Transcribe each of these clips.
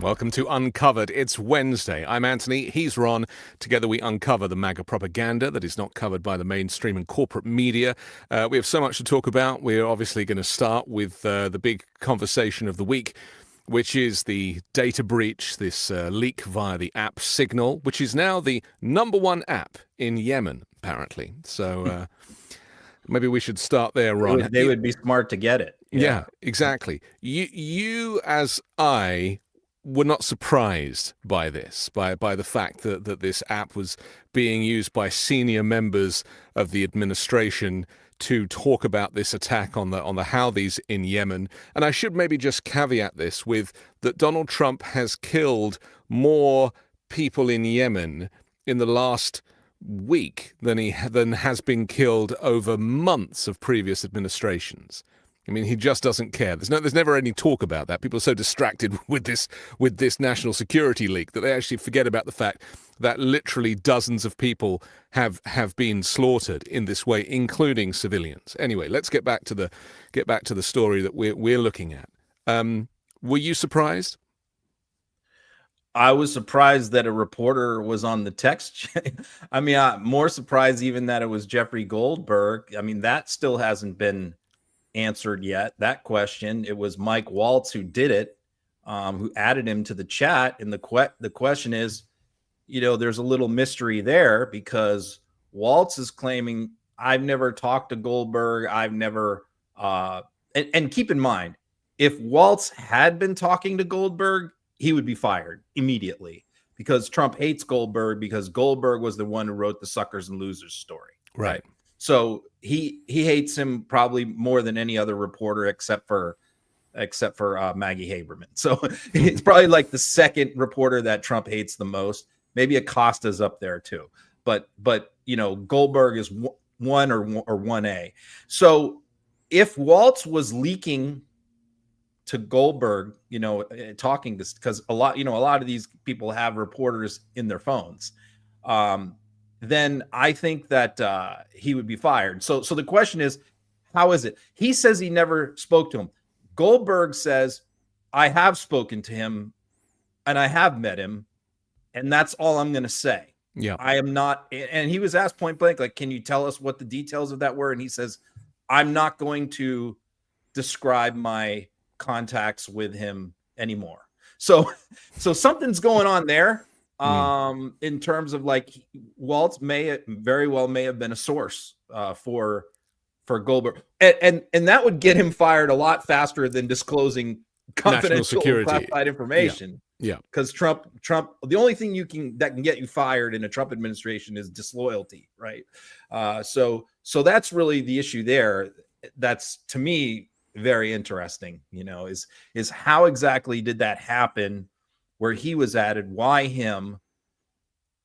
Welcome to Uncovered. It's Wednesday. I'm Anthony. He's Ron. Together we uncover the MAGA propaganda that is not covered by the mainstream and corporate media. We have so much to talk about. We're obviously going to start with the big conversation of the week, which is the data breach, this leak via the app Signal, which is now the #1 app in Yemen, apparently. So maybe we should start there, Ron. They would be smart to get it. Yeah, exactly. You as I were not surprised by this, by the fact that this app was being used by senior members of the administration to talk about this attack on the Houthis in Yemen. And I should maybe just caveat this with that Donald Trump has killed more people in Yemen in the last week than has been killed over months of previous administrations. I mean, he just doesn't care. There's never any talk about that. People are so distracted with this national security leak that they actually forget about the fact that literally dozens of people have been slaughtered in this way, including civilians. Anyway, let's get back to the story that we're looking at. Were you surprised? I was surprised that a reporter was on the text chain. I mean, more surprised even that it was Jeffrey Goldberg. I mean, that still hasn't been answered yet, that question. It was Mike Waltz who did it, who added him to the chat. And the question is, there's a little mystery there because Waltz is claiming, I've never talked to Goldberg. I've never, and keep in mind, if Waltz had been talking to Goldberg, he would be fired immediately because Trump hates Goldberg because Goldberg was the one who wrote the suckers and losers story. Right. So he hates him probably more than any other reporter except for Maggie Haberman. So it's probably like the second reporter that Trump hates the most. Maybe Acosta's up there too. But Goldberg is 1 or 1A. So if Waltz was leaking to Goldberg, talking to, because a lot of these people have reporters in their phones. Then I think that he would be fired. So the question is, how is it? He says he never spoke to him. Goldberg says, I have spoken to him and I have met him. And that's all I'm going to say. Yeah. I am not. And he was asked point blank, like, can you tell us what the details of that were? And he says, I'm not going to describe my contacts with him anymore. So something's going on there. In terms of like Waltz may very well have been a source for Goldberg, and that would get him fired a lot faster than disclosing confidential classified information. Yeah, because Trump, the only thing that can get you fired in a Trump administration is disloyalty, right? So that's really the issue there. That's, to me, very interesting. Is how exactly did that happen? Where he was added, why him?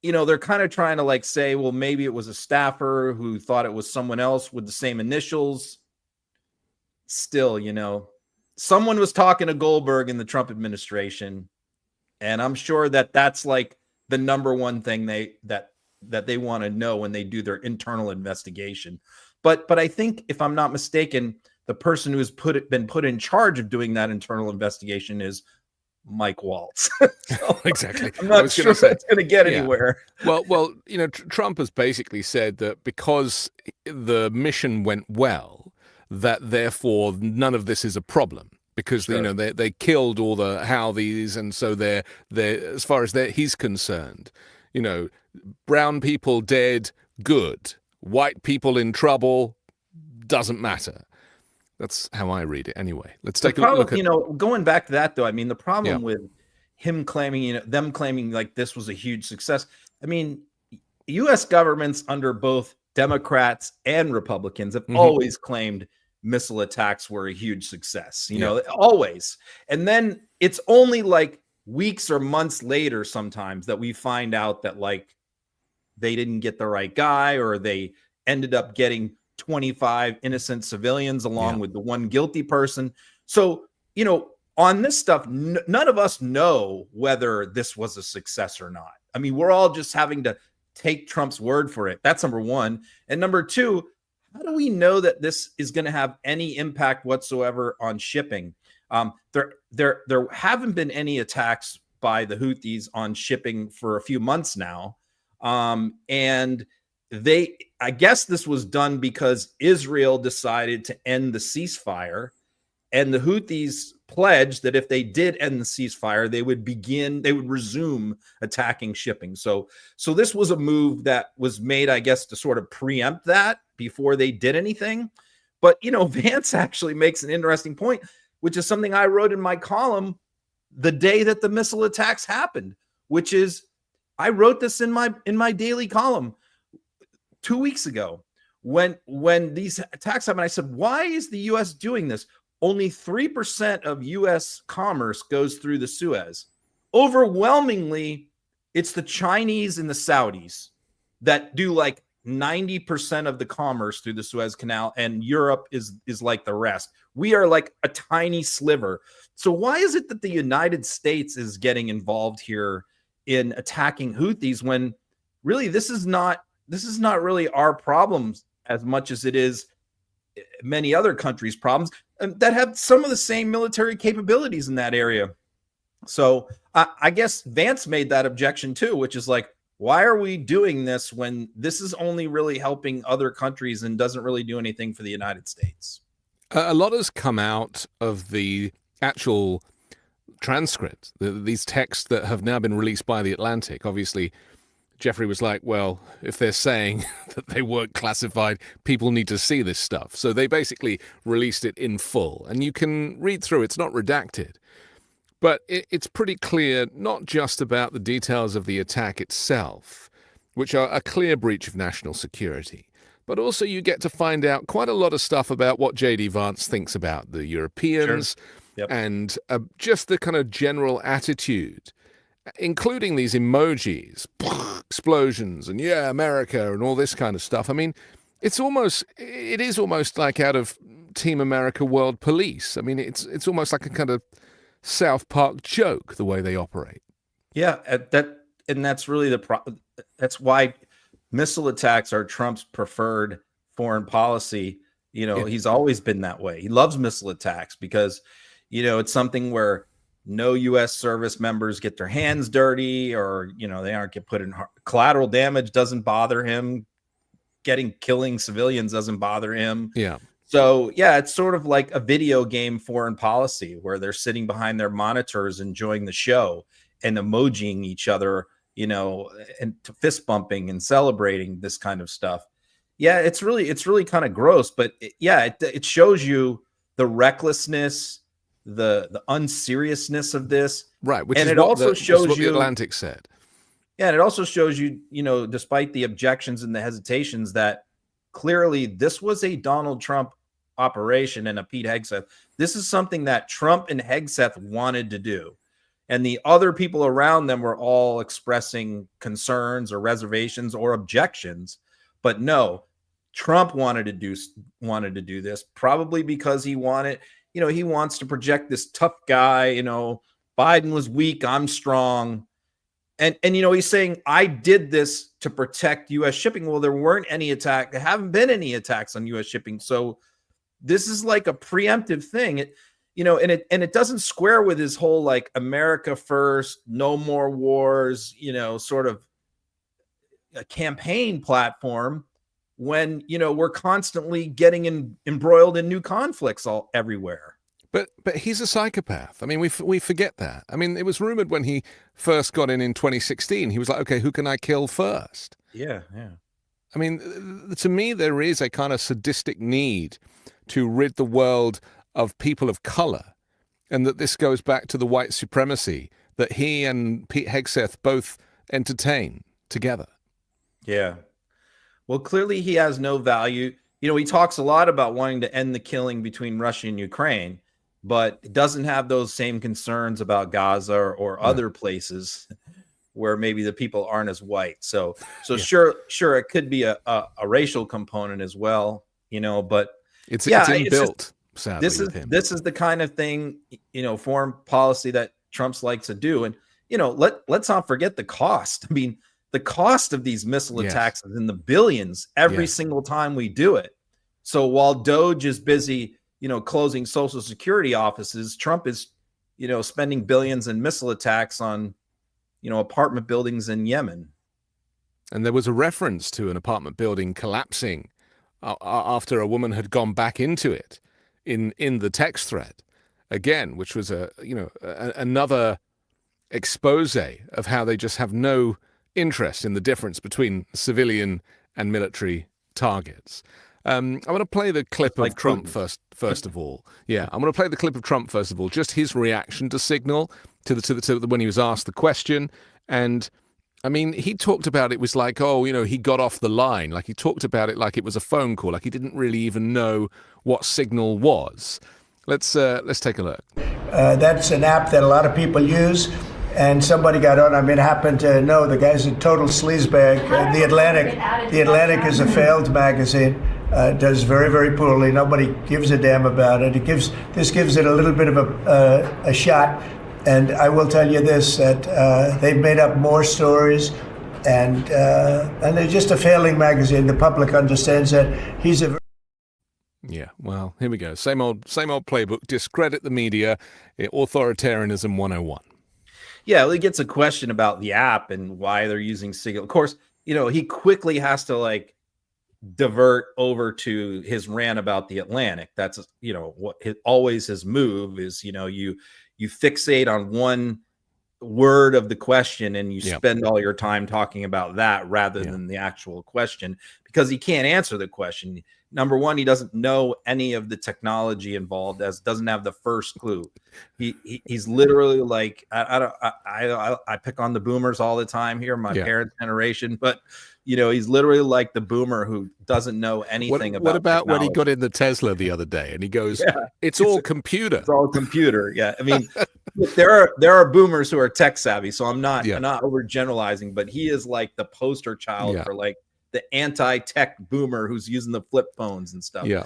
They're kind of trying to like say, well, maybe it was a staffer who thought it was someone else with the same initials. Still, someone was talking to Goldberg in the Trump administration, and I'm sure that that's like the #1 thing that they want to know when they do their internal investigation. But I think, if I'm not mistaken, the person who has been put in charge of doing that internal investigation is Mike Waltz. So exactly. I'm not sure if that's going to get anywhere. Well, Trump has basically said that because the mission went well, that therefore none of this is a problem because they killed all the Houthis, and so they're as far as he's concerned, brown people dead, good, white people in trouble, doesn't matter. That's how I read it anyway. Let's take a look at, going back to that though. I mean, the problem with him claiming, them claiming like this was a huge success. I mean, U.S. governments under both Democrats and Republicans have always claimed missile attacks were a huge success, always. And then it's only like weeks or months later sometimes that we find out that like they didn't get the right guy, or they ended up getting 25 innocent civilians along with the one guilty person. So, on this stuff, none of us know whether this was a success or not. I mean, we're all just having to take Trump's word for it. That's #1. And #2, how do we know that this is going to have any impact whatsoever on shipping? There haven't been any attacks by the Houthis on shipping for a few months now. And I guess this was done because Israel decided to end the ceasefire, and the Houthis pledged that if they did end the ceasefire, they would resume attacking shipping. So this was a move that was made, I guess, to sort of preempt that before they did anything. But, Vance actually makes an interesting point, which is something I wrote in my column the day that the missile attacks happened, which is, I wrote this in my daily column 2 weeks ago when these attacks happened. I said, why is the U.S. doing this? Only 3% of U.S. commerce goes through the Suez. Overwhelmingly, it's the Chinese and the Saudis that do like 90% of the commerce through the Suez Canal, and Europe is like the rest. We are like a tiny sliver. So why is it that the United States is getting involved here in attacking Houthis when really this is not really our problems as much as it is many other countries' problems that have some of the same military capabilities in that area? So I guess Vance made that objection too, which is like, why are we doing this when this is only really helping other countries and doesn't really do anything for the United States? A lot has come out of the actual transcript, these texts that have now been released by The Atlantic. Obviously, Jeffrey was like, well, if they're saying that they weren't classified, people need to see this stuff. So they basically released it in full. And you can read through, it's not redacted. But it's pretty clear, not just about the details of the attack itself, which are a clear breach of national security, but also you get to find out quite a lot of stuff about what JD Vance thinks about the Europeans. Sure. Yep. And just the kind of general attitude, including these emojis, explosions, and yeah, America, and all this kind of stuff. I mean, it is almost like out of Team America World Police. I mean, it's almost like a kind of South Park joke, the way they operate. Yeah, that's really that's why missile attacks are Trump's preferred foreign policy. He's always been that way. He loves missile attacks because, it's something where no U.S. service members get their hands dirty, or, they aren't get put in collateral damage doesn't bother him. Killing civilians doesn't bother him. Yeah. So, yeah, it's sort of like a video game foreign policy where they're sitting behind their monitors enjoying the show and emojiing each other, and fist bumping and celebrating this kind of stuff. Yeah, it's really kind of gross. But it shows you the recklessness, the unseriousness of this. Right. Which shows what the Atlantic said. Yeah, and it also shows you, despite the objections and the hesitations, that clearly this was a Donald Trump operation and a Pete Hegseth. This is something that Trump and Hegseth wanted to do. And the other people around them were all expressing concerns or reservations or objections. But no, Trump wanted to do this, probably because he wants to project this tough guy, Biden was weak, I'm strong. And he's saying, I did this to protect U.S. shipping. Well, there weren't any attacks. There haven't been any attacks on U.S. shipping. So this is like a preemptive thing. It doesn't square with his whole like America first, no more wars, sort of a campaign platform when, we're constantly getting embroiled in new conflicts everywhere. But he's a psychopath. I mean, we forget that. I mean, it was rumored when he first got in 2016, he was like, okay, who can I kill first? Yeah. I mean, to me, there is a kind of sadistic need to rid the world of people of color, and that this goes back to the white supremacy that he and Pete Hegseth both entertain together. Yeah. Well, clearly he has no value. He talks a lot about wanting to end the killing between Russia and Ukraine, but doesn't have those same concerns about Gaza or other places where maybe the people aren't as white. So sure, it could be a racial component as well, but it's inbuilt. Sadly, this is the kind of thing, foreign policy that Trump likes to do. And, let's not forget the cost. I mean, the cost of these missile attacks is in the billions every single time we do it. So while Doge is busy, closing Social Security offices, Trump is spending billions in missile attacks on, apartment buildings in Yemen. And there was a reference to an apartment building collapsing after a woman had gone back into it in the text thread again, which was another expose of how they just have no interest in the difference between civilian and military targets. I'm going to play the clip of Trump first of all. Yeah, I'm going to play the clip of Trump first of all, just his reaction to Signal, to the when he was asked the question. And I mean, he talked about it was like, he got off the line. Like, he talked about it like it was a phone call, like he didn't really even know what Signal was. Let's take a look. That's an app that a lot of people use. And somebody got on. I happen to know the guy's a total sleazebag. The Atlantic is a failed magazine. Does very, very poorly. Nobody gives a damn about it. This gives it a little bit of a shot. And I will tell you this, that they've made up more stories, and they're just a failing magazine. The public understands that. He's a... Yeah, well, here we go. Same old playbook. Discredit the media. Authoritarianism 101. Yeah, well, he gets a question about the app and why they're using Signal. Of course, he quickly has to divert over to his rant about the Atlantic. That's always his move is you fixate on one word of the question and you spend all your time talking about that rather than the actual question, because he can't answer the question. Number one, he doesn't know any of the technology involved, doesn't have the first clue. He's literally like, I pick on the boomers all the time here, my parents' generation, but he's literally like the boomer who doesn't know anything about. What about technology. when he got in the Tesla the other day and he goes, it's all computer. It's all computer. Yeah. I mean, there are boomers who are tech savvy, so I'm not overgeneralizing, but he is like the poster child for the anti-tech boomer who's using the flip phones and stuff. Yeah.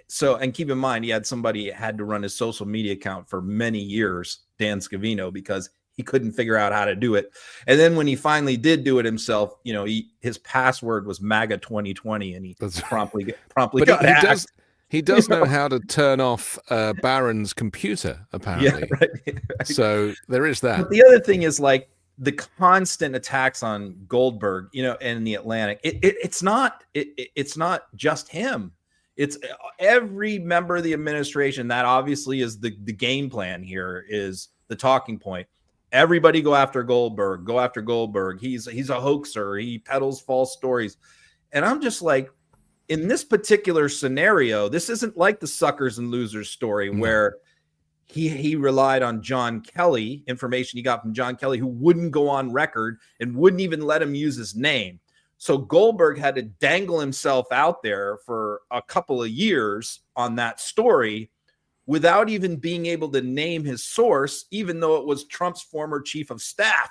So, and keep in mind, he had to run his social media account for many years, Dan Scavino, because he couldn't figure out how to do it. And then when he finally did do it himself, his password was MAGA 2020, and he promptly got hacked. He does know how to turn off Barron's computer, apparently. Yeah, right. So there is that. But the other thing is the constant attacks on Goldberg, and the Atlantic. It's not just him. It's every member of the administration. That obviously is the game plan here, is the talking point. Everybody go after Goldberg. Go after Goldberg. He's a hoaxer. He peddles false stories. And I'm just like, in this particular scenario, this isn't like the suckers and losers story where he relied on John Kelly, information he got from John Kelly, who wouldn't go on record and wouldn't even let him use his name. So Goldberg had to dangle himself out there for a couple of years on that story without even being able to name his source, even though it was Trump's former chief of staff.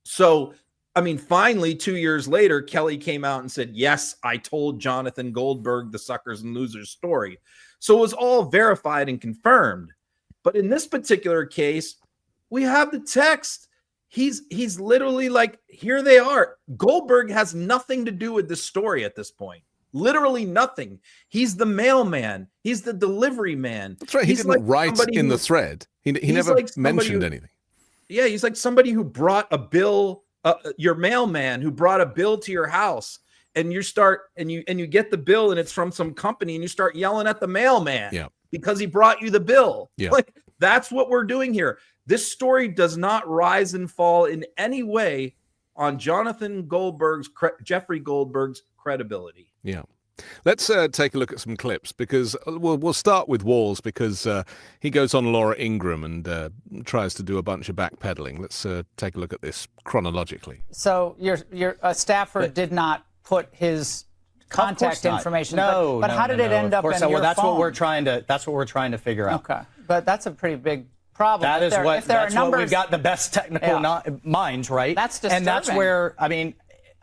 So, I mean, finally, 2 years later, Kelly came out and said, yes, I told Jonathan Goldberg the suckers and losers story. So it was all verified and confirmed. But in this particular case, we have the text. He's literally like, here they are. Goldberg has nothing to do with this story at this point. Literally nothing. He's the mailman. He's the delivery man. That's right. He didn't write in the thread. He never mentioned anything. Yeah, he's like somebody who brought a bill, your mailman who brought a bill to your house, and you get the bill and it's from some company, and you start yelling at the mailman because he brought you the bill. Yeah. Like, that's what we're doing here. This story does not rise and fall in any way on Jeffrey Goldberg's credibility. Yeah. Let's take a look at some clips, because we'll start with Walls, because he goes on Laura Ingraham and tries to do a bunch of backpedaling. Let's take a look at this chronologically. So your staffer did not put his contact information. No, but how did it end up in your that's phone? That's what we're trying to figure out. Okay, but that's a pretty big problem. That's what we've got the best technical minds, right? That's disturbing. And that's where, I mean,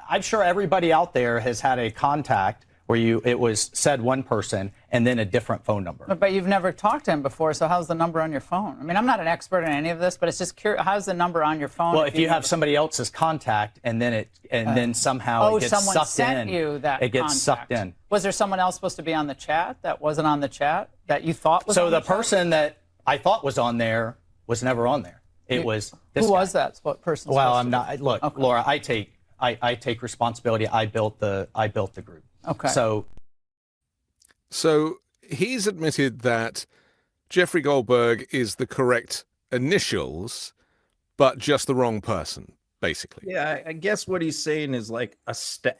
I'm sure everybody out there has had a contact where it was said one person and then a different phone number. But you've never talked to him before, so how's the number on your phone? I mean, I'm not an expert in any of this, but it's just curious. How's the number on your phone? Well, if you have somebody else's contact and then then somehow it gets someone sucked sent in. You that it gets contact. sucked in. Was there someone else supposed to be on the chat that wasn't on the chat that you thought was on the chat? So the person that I thought was on there was never on there. It was this Who guy. was that? What person? Well, I'm not. Look, okay. Laura, I take responsibility. I built the group. Okay. So he's admitted that Jeffrey Goldberg is the correct initials, but just the wrong person, basically. Yeah, I guess what he's saying is like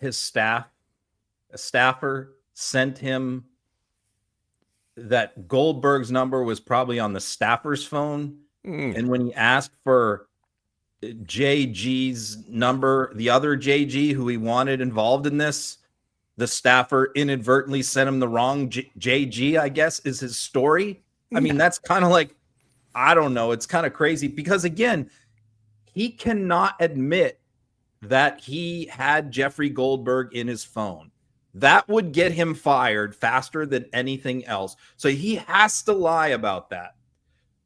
his staffer sent him that Goldberg's number was probably on the staffer's phone. And when he asked for JG's number, the other JG who he wanted involved in this, the staffer inadvertently sent him the wrong JG, I guess, is his story. I mean, that's kind of like, I don't know. It's kind of crazy because, again, he cannot admit that he had Jeffrey Goldberg in his phone. That would get him fired faster than anything else. So he has to lie about that.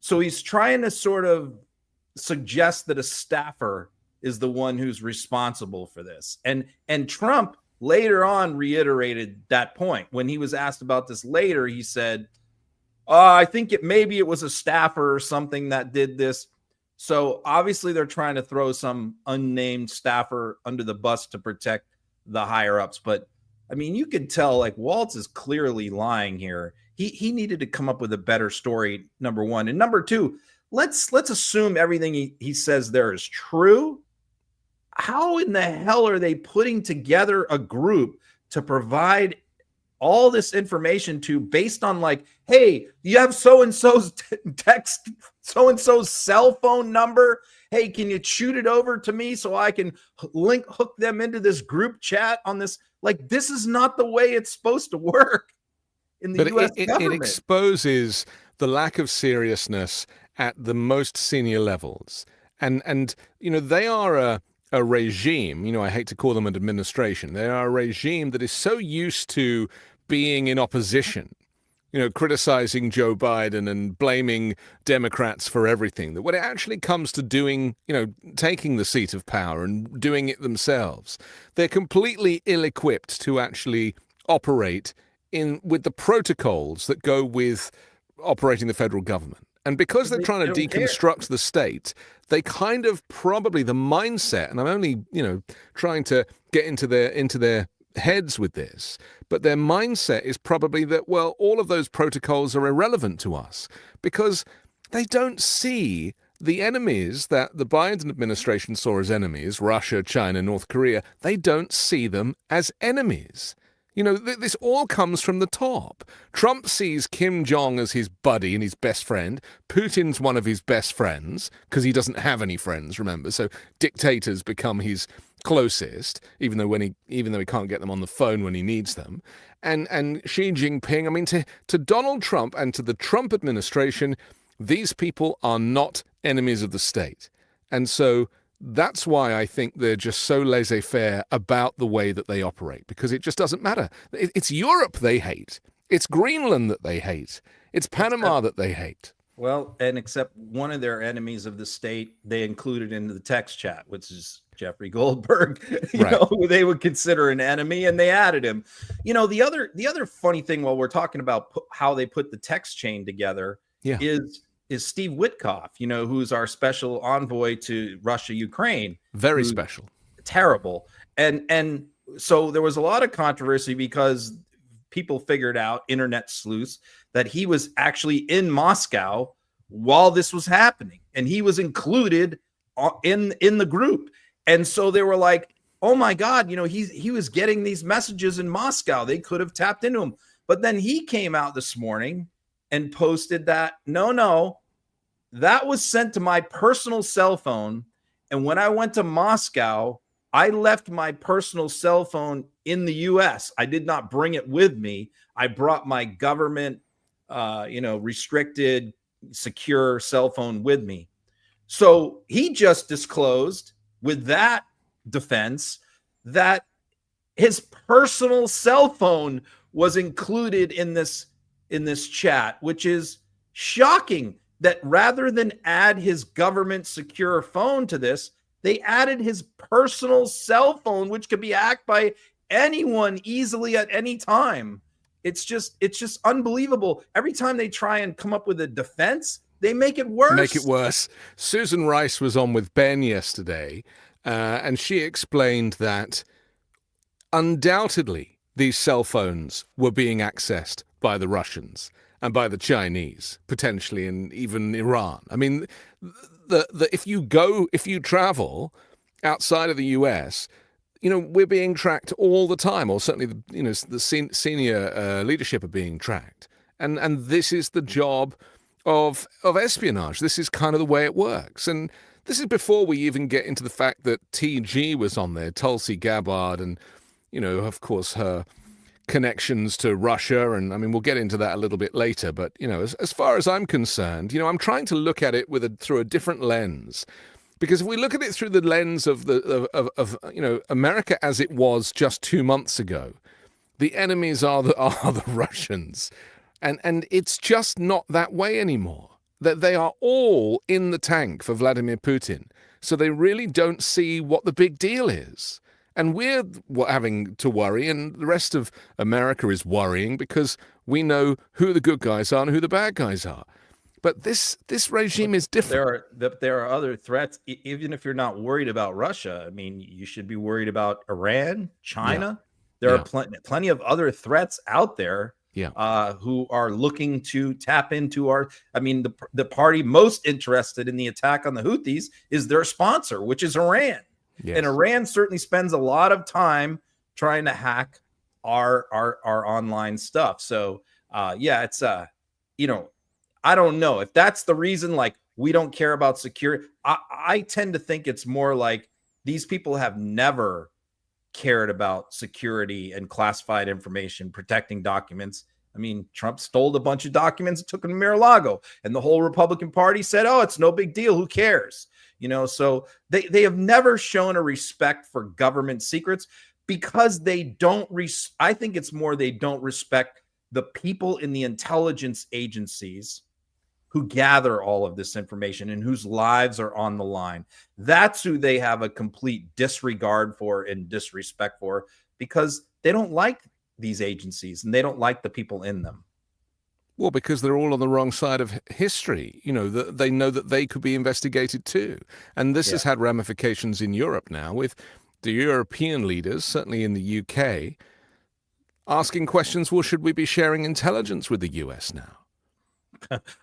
So he's trying to sort of suggest that a staffer is the one who's responsible for this. And Trump later on reiterated that point. When he was asked about this later, he said, I think maybe it was a staffer or something that did this. So obviously they're trying to throw some unnamed staffer under the bus to protect the higher ups. But I mean, you could tell like Waltz is clearly lying here. He needed to come up with a better story, number one. And number two, let's assume everything he says there is true. How in the hell are they putting together a group to provide all this information to based on like, hey, you have so-and-so's text, so-and-so's cell phone number. Hey, can you shoot it over to me so I can hook them into this group chat on this? Like, this is not the way it's supposed to work in the U.S. government. It exposes the lack of seriousness at the most senior levels. And you know, they are a regime, you know, I hate to call them an administration. They are a regime that is so used to being in opposition, you know, criticizing Joe Biden and blaming Democrats for everything, that when it actually comes to doing, you know, taking the seat of power and doing it themselves, they're completely ill-equipped to actually operate with the protocols that go with operating the federal government. And because they're trying to deconstruct the state, they kind of probably the mindset, and I'm only, you know, trying to get into their heads with this, but their mindset is probably that, well, all of those protocols are irrelevant to us because they don't see the enemies that the Biden administration saw as enemies, Russia, China, North Korea. They don't see them as enemies. You know, this all comes from the top. Trump sees Kim Jong as his buddy and his best friend. Putin's one of his best friends because he doesn't have any friends, remember. So dictators become his closest, even though he can't get them on the phone when he needs them. And Xi Jinping, I mean, to Donald Trump and to the Trump administration, these people are not enemies of the state. And so that's why I think they're just so laissez-faire about the way that they operate, because it just doesn't matter. It's Europe they hate. It's Greenland that they hate. It's Panama that they hate. Well, and except one of their enemies of the state, they included into the text chat, which is Jeffrey Goldberg, you know, who they would consider an enemy, and they added him. You know, the other funny thing while we're talking about how they put the text chain together is Steve Witkoff, you know, who's our special envoy to Russia, Ukraine. Very special. Terrible. And so there was a lot of controversy because people figured out, internet sleuths, that he was actually in Moscow while this was happening. And he was included in the group. And so they were like, oh my God, you know, he was getting these messages in Moscow. They could have tapped into him. But then he came out this morning and posted that, no, that was sent to my personal cell phone. And when I went to Moscow, I left my personal cell phone in the US. I did not bring it with me. I brought my government, restricted, secure cell phone with me. So he just disclosed with that defense that his personal cell phone was included in this chat, which is shocking that rather than add his government secure phone to this, they added his personal cell phone, which could be hacked by anyone easily at any time. It's just unbelievable. Every time they try and come up with a defense, They make it worse. Make it worse. Susan Rice was on with Ben yesterday, and she explained that undoubtedly these cell phones were being accessed by the Russians and by the Chinese, potentially, and even Iran. I mean, if you travel outside of the US, we're being tracked all the time, or certainly the senior leadership are being tracked, and this is the job of espionage. This is kind of the way it works, and this is before we even get into the fact that TG was on there, Tulsi Gabbard, and of course her connections to Russia, and I mean we'll get into that a little bit later. But as far as I'm concerned, I'm trying to look at it through a different lens. Because if we look at it through the lens of America as it was just 2 months ago, the enemies are the Russians, and it's just not that way anymore. That they are all in the tank for Vladimir Putin, so they really don't see what the big deal is. And we're having to worry, and the rest of America is worrying because we know who the good guys are and who the bad guys are. But this regime is different. There are other threats. Even if you're not worried about Russia, I mean, you should be worried about Iran, China. Yeah. There are plenty of other threats out there. Who are looking to tap into the party most interested in the attack on the Houthis is their sponsor, which is Iran. Yes. And Iran certainly spends a lot of time trying to hack our online stuff. So it's I don't know if that's the reason, like, we don't care about security. I tend to think it's more like these people have never cared about security and classified information, protecting documents. I mean, Trump stole a bunch of documents and took them to Mar-a-Lago, and the whole Republican Party said, oh, it's no big deal. Who cares? So they have never shown a respect for government secrets because they don't. I think it's more they don't respect the people in the intelligence agencies who gather all of this information and whose lives are on the line. That's who they have a complete disregard for and disrespect for, because they don't like these agencies and they don't like the people in them. Well, because they're all on the wrong side of history. They know that they could be investigated too. And this has had ramifications in Europe now, with the European leaders, certainly in the UK, asking questions, well, should we be sharing intelligence with the US now?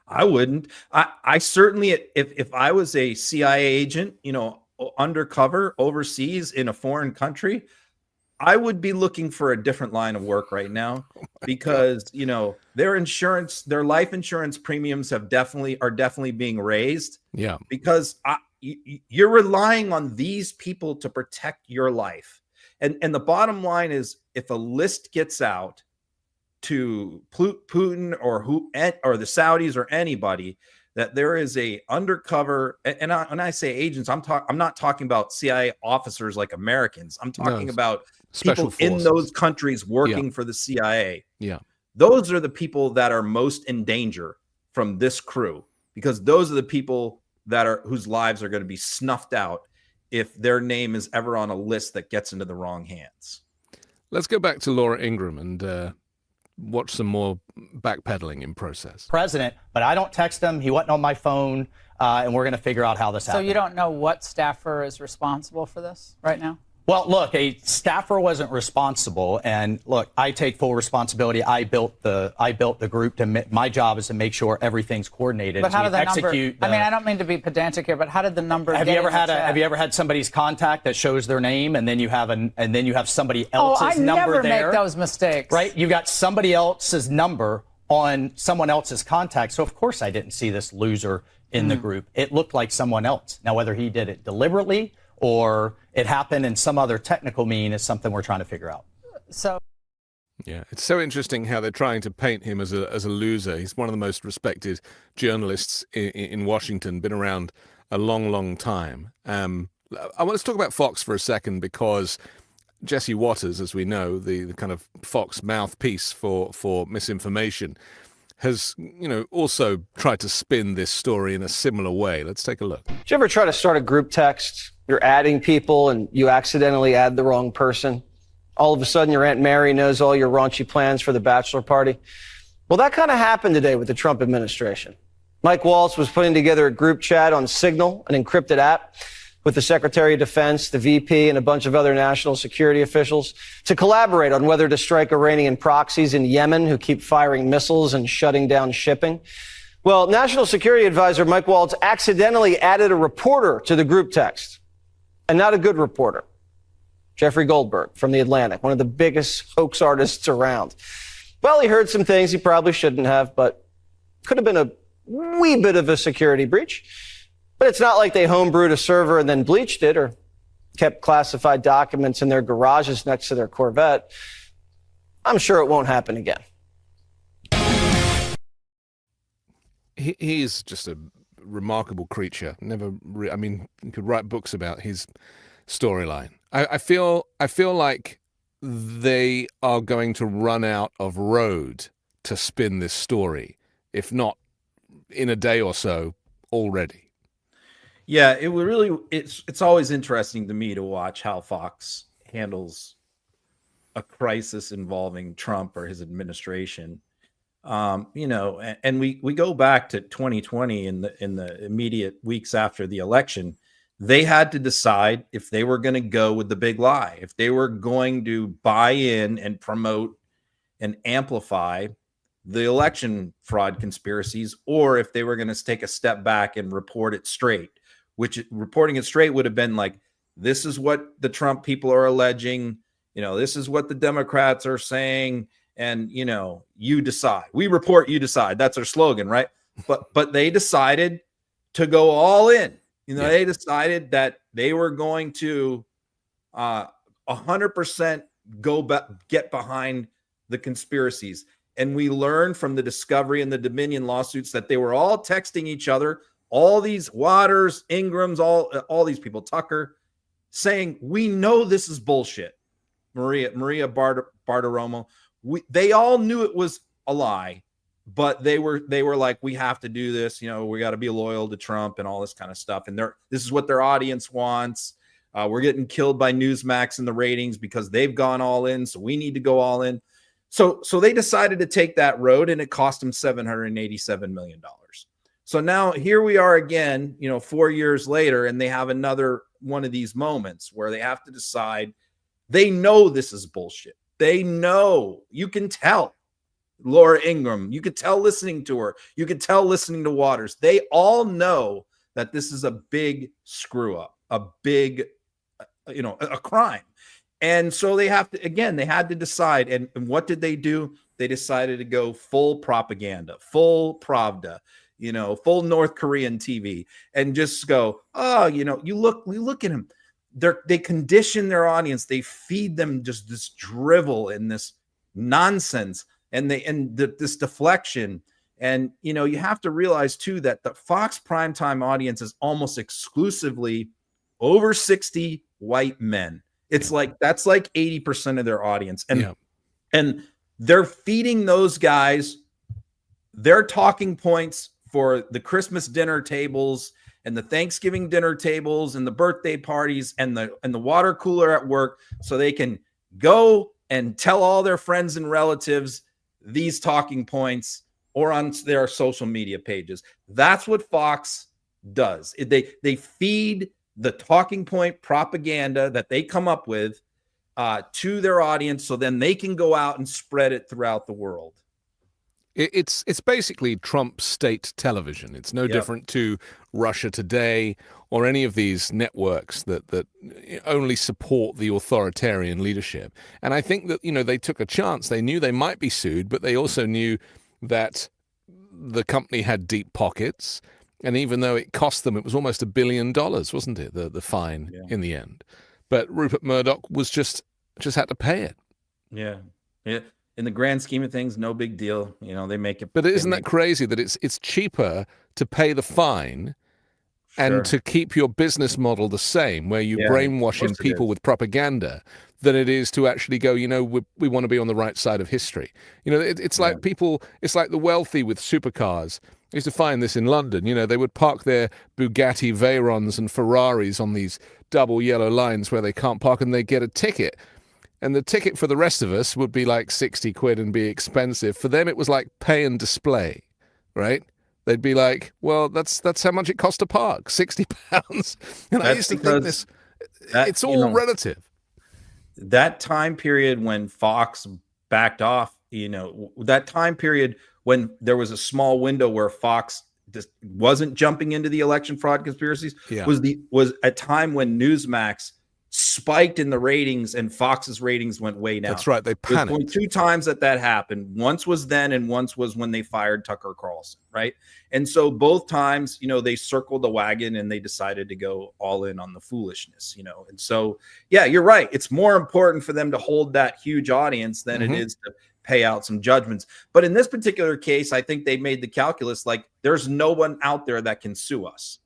I wouldn't. I certainly, if I was a CIA agent, undercover overseas in a foreign country, I would be looking for a different line of work right now, because their life insurance premiums are definitely being raised. Yeah, because you're relying on these people to protect your life, and the bottom line is, if a list gets out to Putin or the Saudis or anybody, that there is a undercover, and when I say agents, I'm not talking about CIA officers like Americans. I'm talking about people in those countries working for the CIA. Yeah, those are the people that are most in danger from this crew, because those are the people whose lives are going to be snuffed out if their name is ever on a list that gets into the wrong hands. Let's go back to Laura Ingraham and watch some more backpedaling in process. President, but I don't text him. He wasn't on my phone, and we're going to figure out how this happened. So you don't know what staffer is responsible for this right now? Well, look, a staffer wasn't responsible, and look, I take full responsibility. I built the group. My job is to make sure everything's coordinated. But how did the number? I mean, I don't mean to be pedantic here, but how did the number? Have you ever had somebody's contact that shows their name, and then you have somebody else's number there? I never make those mistakes. Right? You got somebody else's number on someone else's contact. So of course I didn't see this loser in the group. It looked like someone else. Now, whether he did it deliberately or it happened in some other technical mean is something we're trying to figure out. So, yeah, it's so interesting how they're trying to paint him as a loser. He's one of the most respected journalists in Washington, been around a long, long time. I want to talk about Fox for a second, because Jesse Waters, as we know, the kind of Fox mouthpiece for misinformation, has, also tried to spin this story in a similar way. Let's take a look. Did you ever try to start a group text? You're adding people and you accidentally add the wrong person. All of a sudden, your Aunt Mary knows all your raunchy plans for the bachelor party. Well, that kind of happened today with the Trump administration. Mike Waltz was putting together a group chat on Signal, an encrypted app, with the Secretary of Defense, the VP, and a bunch of other national security officials to collaborate on whether to strike Iranian proxies in Yemen who keep firing missiles and shutting down shipping. Well, National Security Advisor Mike Waltz accidentally added a reporter to the group text, and not a good reporter. Jeffrey Goldberg from The Atlantic, one of the biggest hoax artists around. Well, he heard some things he probably shouldn't have, but could have been a wee bit of a security breach. But it's not like they homebrewed a server and then bleached it or kept classified documents in their garages next to their Corvette. I'm sure it won't happen again. He's just a remarkable creature. I mean, you could write books about his storyline. I feel like they are going to run out of road to spin this story, if not in a day or so already. Yeah, it would really. It's always interesting to me to watch how Fox handles a crisis involving Trump or his administration. You know, and we go back to 2020 in the immediate weeks after the election. They had to decide if they were going to go with the big lie, if they were going to buy in and promote and amplify the election fraud conspiracies, or if they were going to take a step back and report it straight, which reporting it straight would have been like, this is what the Trump people are alleging. You know, this is what the Democrats are saying. And, you know, you decide. We report, you decide. That's our slogan, right? But they decided to go all in. You know, They decided that they were going to 100% get behind the conspiracies. And we learned from the Discovery and the Dominion lawsuits that they were all texting each other, all these Waters, Ingrams, all these people, Tucker, saying, we know this is bullshit. Maria Bartiromo. They all knew it was a lie, but they were like, we have to do this. You know, we got to be loyal to Trump and all this kind of stuff. And this is what their audience wants. We're getting killed by Newsmax in the ratings because they've gone all in. So we need to go all in. So they decided to take that road, and it cost them $787 million. So now here we are again, you know, 4 years later, and they have another one of these moments where they have to decide. They know this is bullshit. They know. You can tell. Laura Ingraham, you could tell listening to her. You could tell listening to Waters. They all know that this is a big screw up, a big, you know, a crime. And so they have to, again, they had to decide. And what did they do? They decided to go full propaganda, full Pravda, you know, full North Korean TV, and just go, oh, you know, you look at him. They condition their audience. They feed them just this drivel and this nonsense and this deflection. And, you know, you have to realize, too, that the Fox primetime audience is almost exclusively over 60 white men. It's like that's like 80% of their audience. And they're feeding those guys their talking points for the Christmas dinner tables and the Thanksgiving dinner tables and the birthday parties and the water cooler at work, so they can go and tell all their friends and relatives these talking points or on their social media pages. That's what Fox does. They feed the talking point propaganda that they come up with to their audience, so then they can go out and spread it throughout the world. It's basically Trump state television. It's no different to Russia Today or any of these networks that only support the authoritarian leadership. And I think that, you know, they took a chance. They knew they might be sued, but they also knew that the company had deep pockets. And even though it cost them, it was almost $1 billion, wasn't it? The fine in the end. But Rupert Murdoch was just had to pay it. Yeah. In the grand scheme of things, no big deal. You know, they make it. But isn't that crazy that it's cheaper to pay the fine and to keep your business model the same, where you're brainwashing people with propaganda, than it is to actually go, you know, we want to be on the right side of history. You know, it's like people, it's like the wealthy with supercars. I used to find this in London. You know, they would park their Bugatti Veyrons and Ferraris on these double yellow lines where they can't park, and they get a ticket. And the ticket for the rest of us would be like 60 quid and be expensive. For them, it was like pay and display, right? they'd be like, well, that's how much it cost to park, £60. And I used to think this, it's all relative. That time period when Fox backed off, that time period when there was a small window where Fox just wasn't jumping into the election fraud conspiracies was a time when Newsmax spiked in the ratings and Fox's ratings went way down. That's right. They panicked. 2 times that happened. Once was then, and once was when they fired Tucker Carlson, right? And so both times, they circled the wagon and they decided to go all in on the foolishness, And so, yeah, you're right. It's more important for them to hold that huge audience than it is to pay out some judgments. But in this particular case, I think they made the calculus like there's no one out there that can sue us.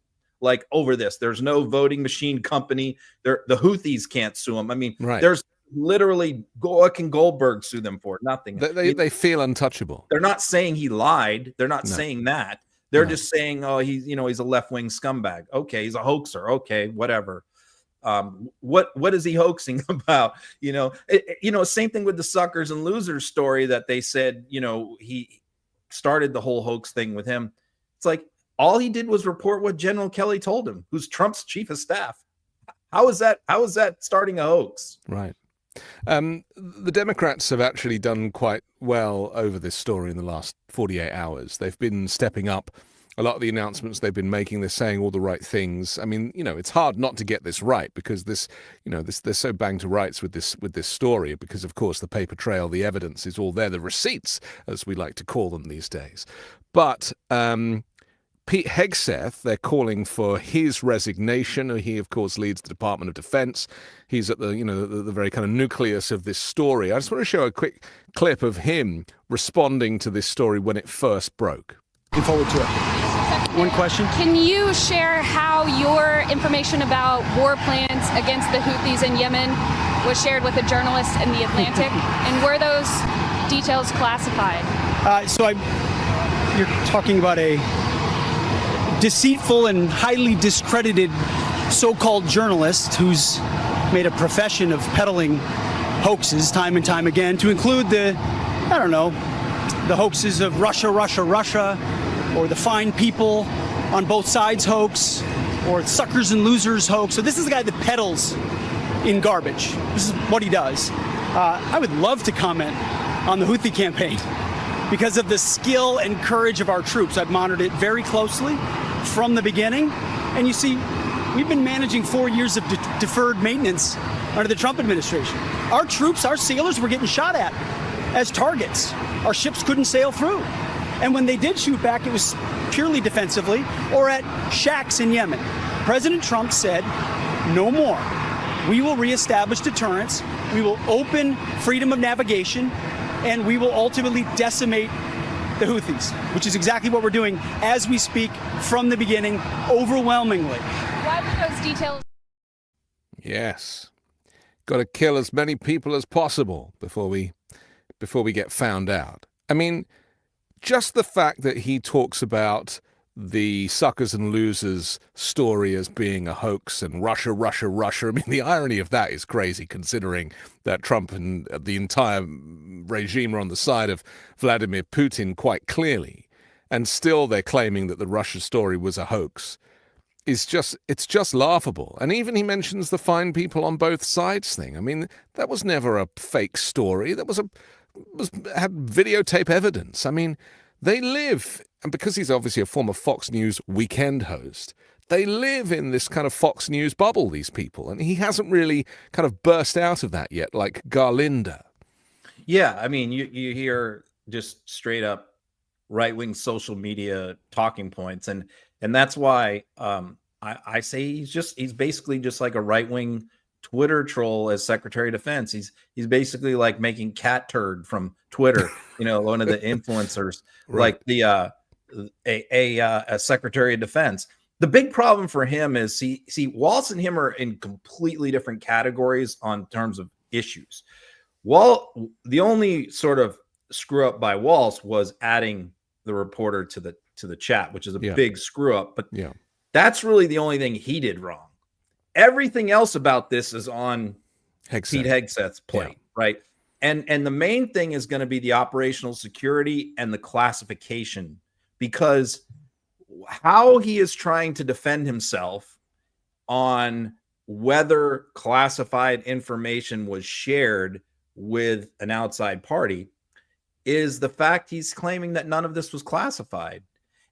Like over this, there's no voting machine company. The Houthis can't sue them. I mean, there's literally what can Goldberg sue them for? Nothing. They feel untouchable. They're not saying he lied. They're not saying that. They're just saying, oh, he's a left-wing scumbag. Okay, he's a hoaxer. Okay, whatever. What is he hoaxing about? Same thing with the suckers and losers story that they said. He started the whole hoax thing with him. It's like, all he did was report what General Kelly told him, who's Trump's chief of staff. How is that starting a hoax? Right. The Democrats have actually done quite well over this story in the last 48 hours. They've been stepping up a lot of the announcements they've been making. They're saying all the right things. I mean, it's hard not to get this right because they're so banged to rights with this story because, of course, the paper trail, the evidence is all there, the receipts, as we like to call them these days. But Pete Hegseth, they're calling for his resignation. He, of course, leads the Department of Defense. He's at the very kind of nucleus of this story. I just want to show a quick clip of him responding to this story when it first broke. Looking forward to it. One question. Can you share how your information about war plans against the Houthis in Yemen was shared with a journalist in The Atlantic? And were those details classified? You're talking about a deceitful and highly discredited so-called journalist who's made a profession of peddling hoaxes time and time again, to include the hoaxes of Russia, or the fine people on both sides hoax, or suckers and losers hoax. So this is the guy that peddles in garbage. This is what he does. I would love to comment on the Houthi campaign because of the skill and courage of our troops. I've monitored it very closely from the beginning. And you see, we've been managing 4 years of deferred maintenance under the Trump administration. Our troops, our sailors were getting shot at as targets. Our ships couldn't sail through. And when they did shoot back, it was purely defensively or at shacks in Yemen. President Trump said, no more. We will reestablish deterrence. We will open freedom of navigation, and we will ultimately decimate the Houthis, which is exactly what we're doing as we speak from the beginning, overwhelmingly. Why were those details? Yes. Got to kill as many people as possible before we get found out. I mean, just the fact that he talks about the suckers and losers story as being a hoax and Russia. I mean, the irony of that is crazy, considering that Trump and the entire regime are on the side of Vladimir Putin quite clearly. And still they're claiming that the Russia story was a hoax. It's just laughable. And even he mentions the fine people on both sides thing. I mean, that was never a fake story. That had videotape evidence. I mean, they live, and because he's obviously a former Fox News weekend host, they live in this kind of Fox News bubble, these people, and he hasn't really kind of burst out of that yet, like Garlinda. Yeah, I mean, you hear just straight up right-wing social media talking points, and that's why I say he's basically just like a right-wing Twitter troll as Secretary of Defense. He's basically like making cat turd from Twitter, one of the influencers, right. Like a Secretary of Defense. The big problem for him is Waltz and him are in completely different categories on terms of issues. The only sort of screw up by Waltz was adding the reporter to the chat, which is a big screw up, but that's really the only thing he did wrong. Everything else about this is on Pete Hegseth's plate, right? And the main thing is going to be the operational security and the classification, because how he is trying to defend himself on whether classified information was shared with an outside party is the fact he's claiming that none of this was classified.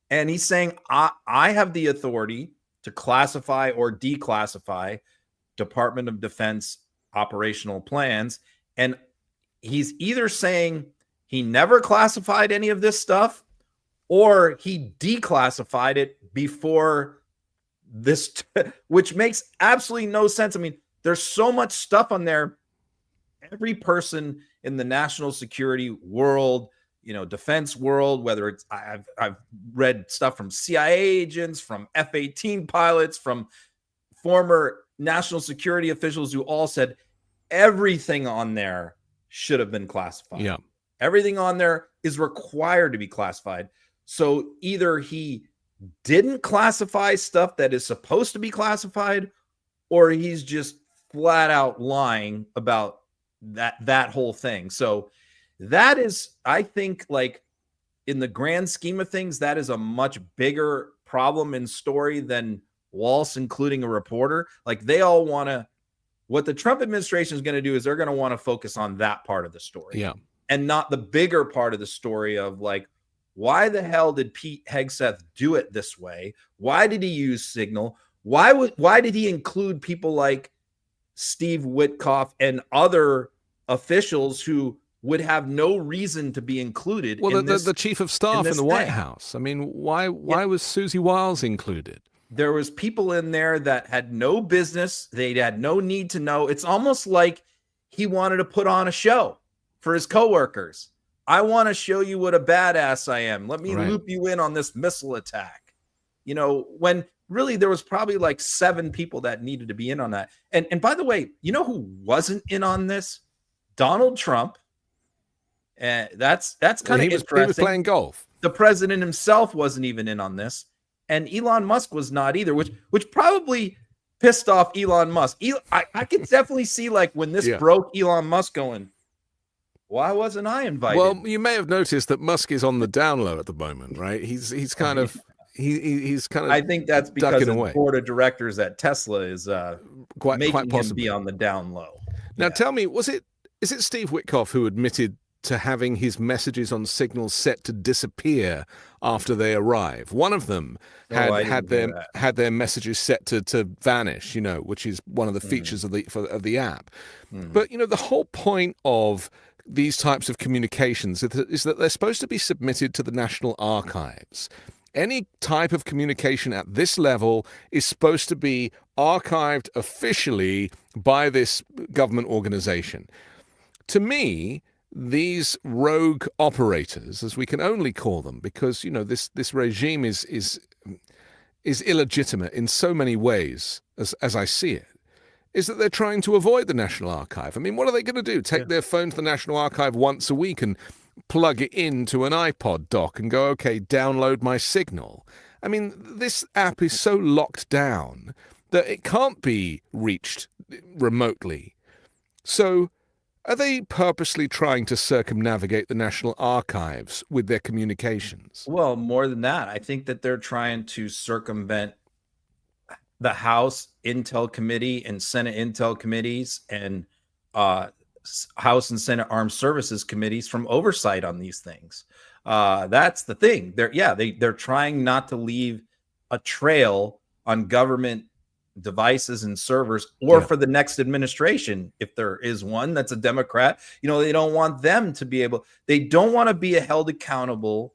And he's saying, I have the authority to classify or declassify Department of Defense operational plans. And he's either saying he never classified any of this stuff, or he declassified it before this, which makes absolutely no sense. I mean, there's so much stuff on there. Every person in the national security world, defense world, whether it's, I've read stuff from CIA agents, from F-18 pilots, from former national security officials who all said everything on there should have been classified. Yeah. Everything on there is required to be classified. So either he didn't classify stuff that is supposed to be classified, or he's just flat out lying about that whole thing. So that is, I think, like, in the grand scheme of things, that is a much bigger problem and story than Walsh including a reporter. Like, they all want to, what the Trump administration is going to do is they're going to want to focus on that part of the story. Yeah. And not the bigger part of the story of, like, why the hell did Pete Hegseth do it this way? Why did he use Signal? Why did he include people like Steve Witkoff and other officials who would have no reason to be included? Well, in the chief of staff in the White House. I mean, why was Susie Wiles included? There was people in there that had no business. They had no need to know. It's almost like he wanted to put on a show for his coworkers. I want to show you what a badass I am. Let me loop you in on this missile attack. When really there was probably like 7 people that needed to be in on that. And by the way, you know who wasn't in on this? Donald Trump. And that's kind of interesting. He was playing golf. The president himself wasn't even in on this. And Elon Musk was not either, which probably pissed off Elon Musk. I could definitely see, like, when this broke, Elon Musk going, why wasn't I invited? Well, you may have noticed that Musk is on the down low at the moment, right? He's kind of he's kind of. I think that's because the board of directors at Tesla is making him be on the down low. Now, tell me, is it Steve Witkoff who admitted to having his messages on Signal set to disappear after they arrive? One of them had their messages set to vanish, which is one of the features of the app. But the whole point of these types of communications is that they're supposed to be submitted to the National Archives. Any type of communication at this level is supposed to be archived officially by this government organization. To me, these rogue operators, as we can only call them, because this regime is illegitimate in so many ways, as I see it, is that they're trying to avoid the National Archive. I mean, what are they going to do? Take their phone to the National Archive once a week and plug it into an iPod dock and go, okay, download my Signal? I mean, this app is so locked down that it can't be reached remotely. So are they purposely trying to circumnavigate the National Archives with their communications? Well, more than that, I think that they're trying to circumvent the House Intel Committee and Senate Intel Committees and House and Senate Armed Services Committees from oversight on these things. That's the thing. They're trying not to leave a trail on government devices and servers, or for the next administration, if there is one that's a Democrat. They don't want them to be able. They don't want to be held accountable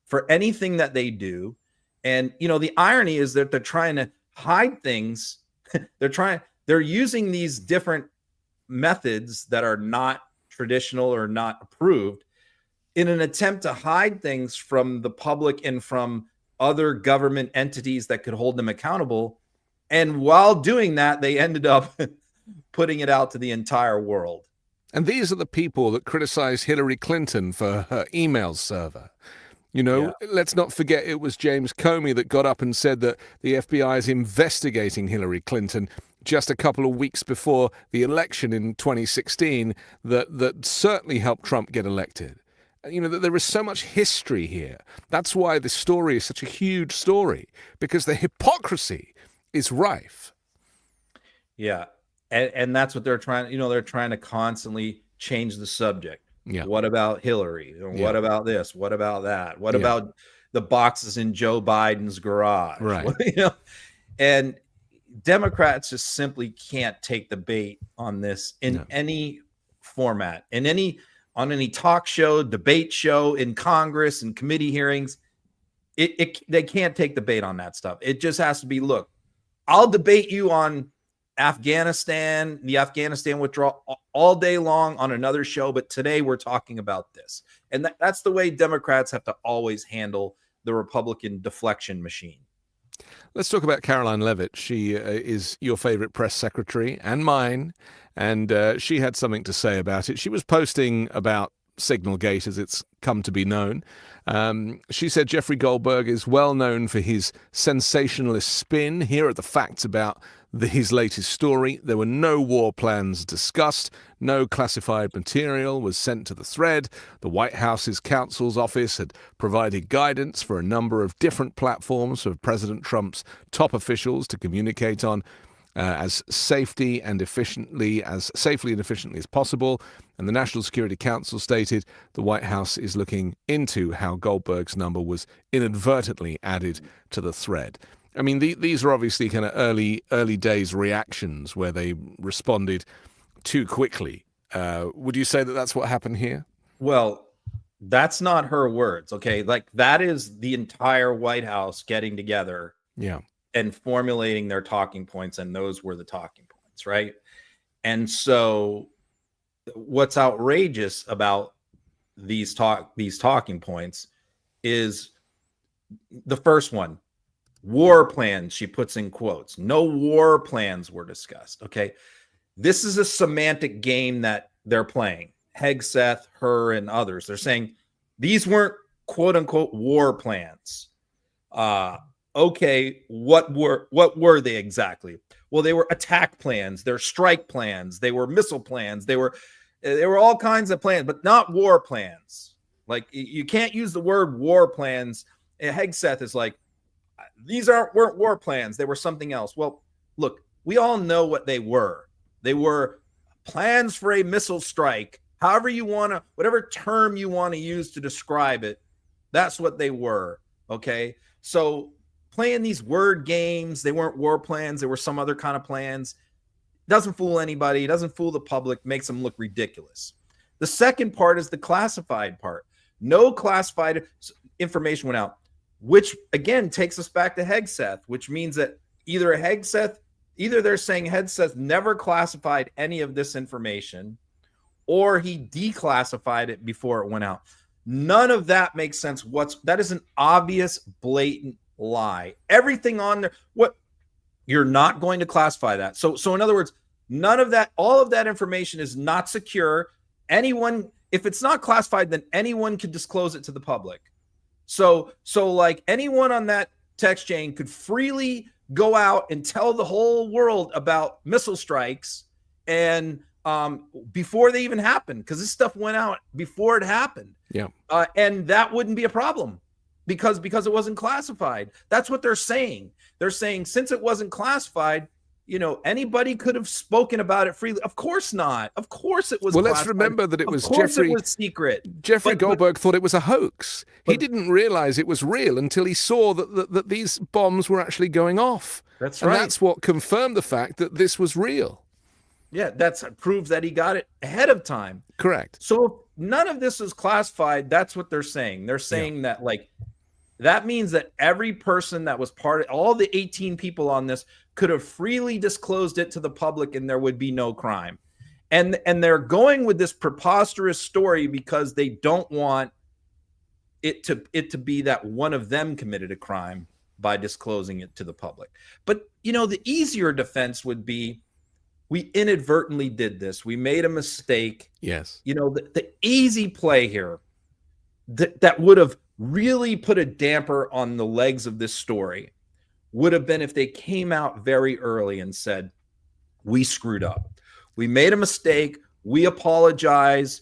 for anything that they do. And the irony is that they're trying to hide things. They're using these different methods that are not traditional or not approved in an attempt to hide things from the public and from other government entities that could hold them accountable. And while doing that, they ended up putting it out to the entire world. And these are the people that criticize Hillary Clinton for her email server. Let's not forget it was James Comey that got up and said that the FBI is investigating Hillary Clinton just a couple of weeks before the election in 2016 that certainly helped Trump get elected. that there is so much history here. That's why this story is such a huge story, because the hypocrisy is rife. Yeah. And that's what they're trying, they're trying to constantly change the subject. Yeah. What about Hillary? What about this? What about that? What about the boxes in Joe Biden's garage? Right. And Democrats just simply can't take the bait on this in any format, on any talk show, debate show, in Congress and committee hearings. They can't take the bait on that stuff. It just has to be, look, I'll debate you on Afghanistan, the Afghanistan withdrawal all day long on another show, but today we're talking about this. And that's the way Democrats have to always handle the Republican deflection machine. Let's talk about Caroline Leavitt. She is your favorite press secretary and mine, and she had something to say about it. She was posting about Signalgate, as it's come to be known. She said Jeffrey Goldberg is well known for his sensationalist spin. Here are the facts about his latest story. There were no war plans discussed. No classified material was sent to the thread. The White House's counsel's office had provided guidance for a number of different platforms for President Trump's top officials to communicate on as safely and efficiently as possible. And the National Security Council stated the White House is looking into how Goldberg's number was inadvertently added to the thread. I mean, these are obviously kind of early days reactions where they responded too quickly. Would you say that that's what happened here? Well, that's not her words, okay? Like, that is the entire White House getting together and formulating their talking points, and those were the talking points, right? And so what's outrageous about these talking points is the first one. War plans, she puts in quotes. No war plans were discussed. Okay. This is a semantic game that they're playing. Hegseth, her, and others. They're saying these weren't quote unquote war plans. Okay, what were they exactly? Well, they were attack plans, they're strike plans, they were missile plans, they were all kinds of plans, but not war plans. Like, you can't use the word war plans. Hegseth is like, these weren't war plans. They were something else. Well, look, we all know what they were. They were plans for a missile strike. However you want to, whatever term you want to use to describe it, that's what they were. Okay. So playing these word games, they weren't war plans. They were some other kind of plans. Doesn't fool anybody. Doesn't fool the public. Makes them look ridiculous. The second part is the classified part. No classified information went out, which again takes us back to Hegseth, which means that either they're saying Hegseth never classified any of this information, or he declassified it before it went out. None of that makes sense. That is an obvious, blatant lie. Everything on there, you're not going to classify that. So in other words, none of that, all of that information is not secure. Anyone, if it's not classified, then anyone can disclose it to the public. So like anyone on that text chain could freely go out and tell the whole world about missile strikes and before they even happened, because this stuff went out before it happened. Yeah. And that wouldn't be a problem because it wasn't classified. That's what they're saying. They're saying since it wasn't classified, anybody could have spoken about it freely. Of course not. Of course it was. Well, let's remember that it was Jeffrey. It was secret. Jeffrey Goldberg thought it was a hoax. He didn't realize it was real until he saw that these bombs were actually going off. That's right. And that's what confirmed the fact that this was real. Yeah, that proves that he got it ahead of time. Correct. So if none of this is classified, that's what they're saying. They're saying that that means that every person that was part of all the 18 people on this could have freely disclosed it to the public and there would be no crime. And they're going with this preposterous story because they don't want it to be that one of them committed a crime by disclosing it to the public. But the easier defense would be, we inadvertently did this. We made a mistake. Yes. The easy play here that would have really put a damper on the legs of this story would have been if they came out very early and said, we screwed up. We made a mistake. We apologize.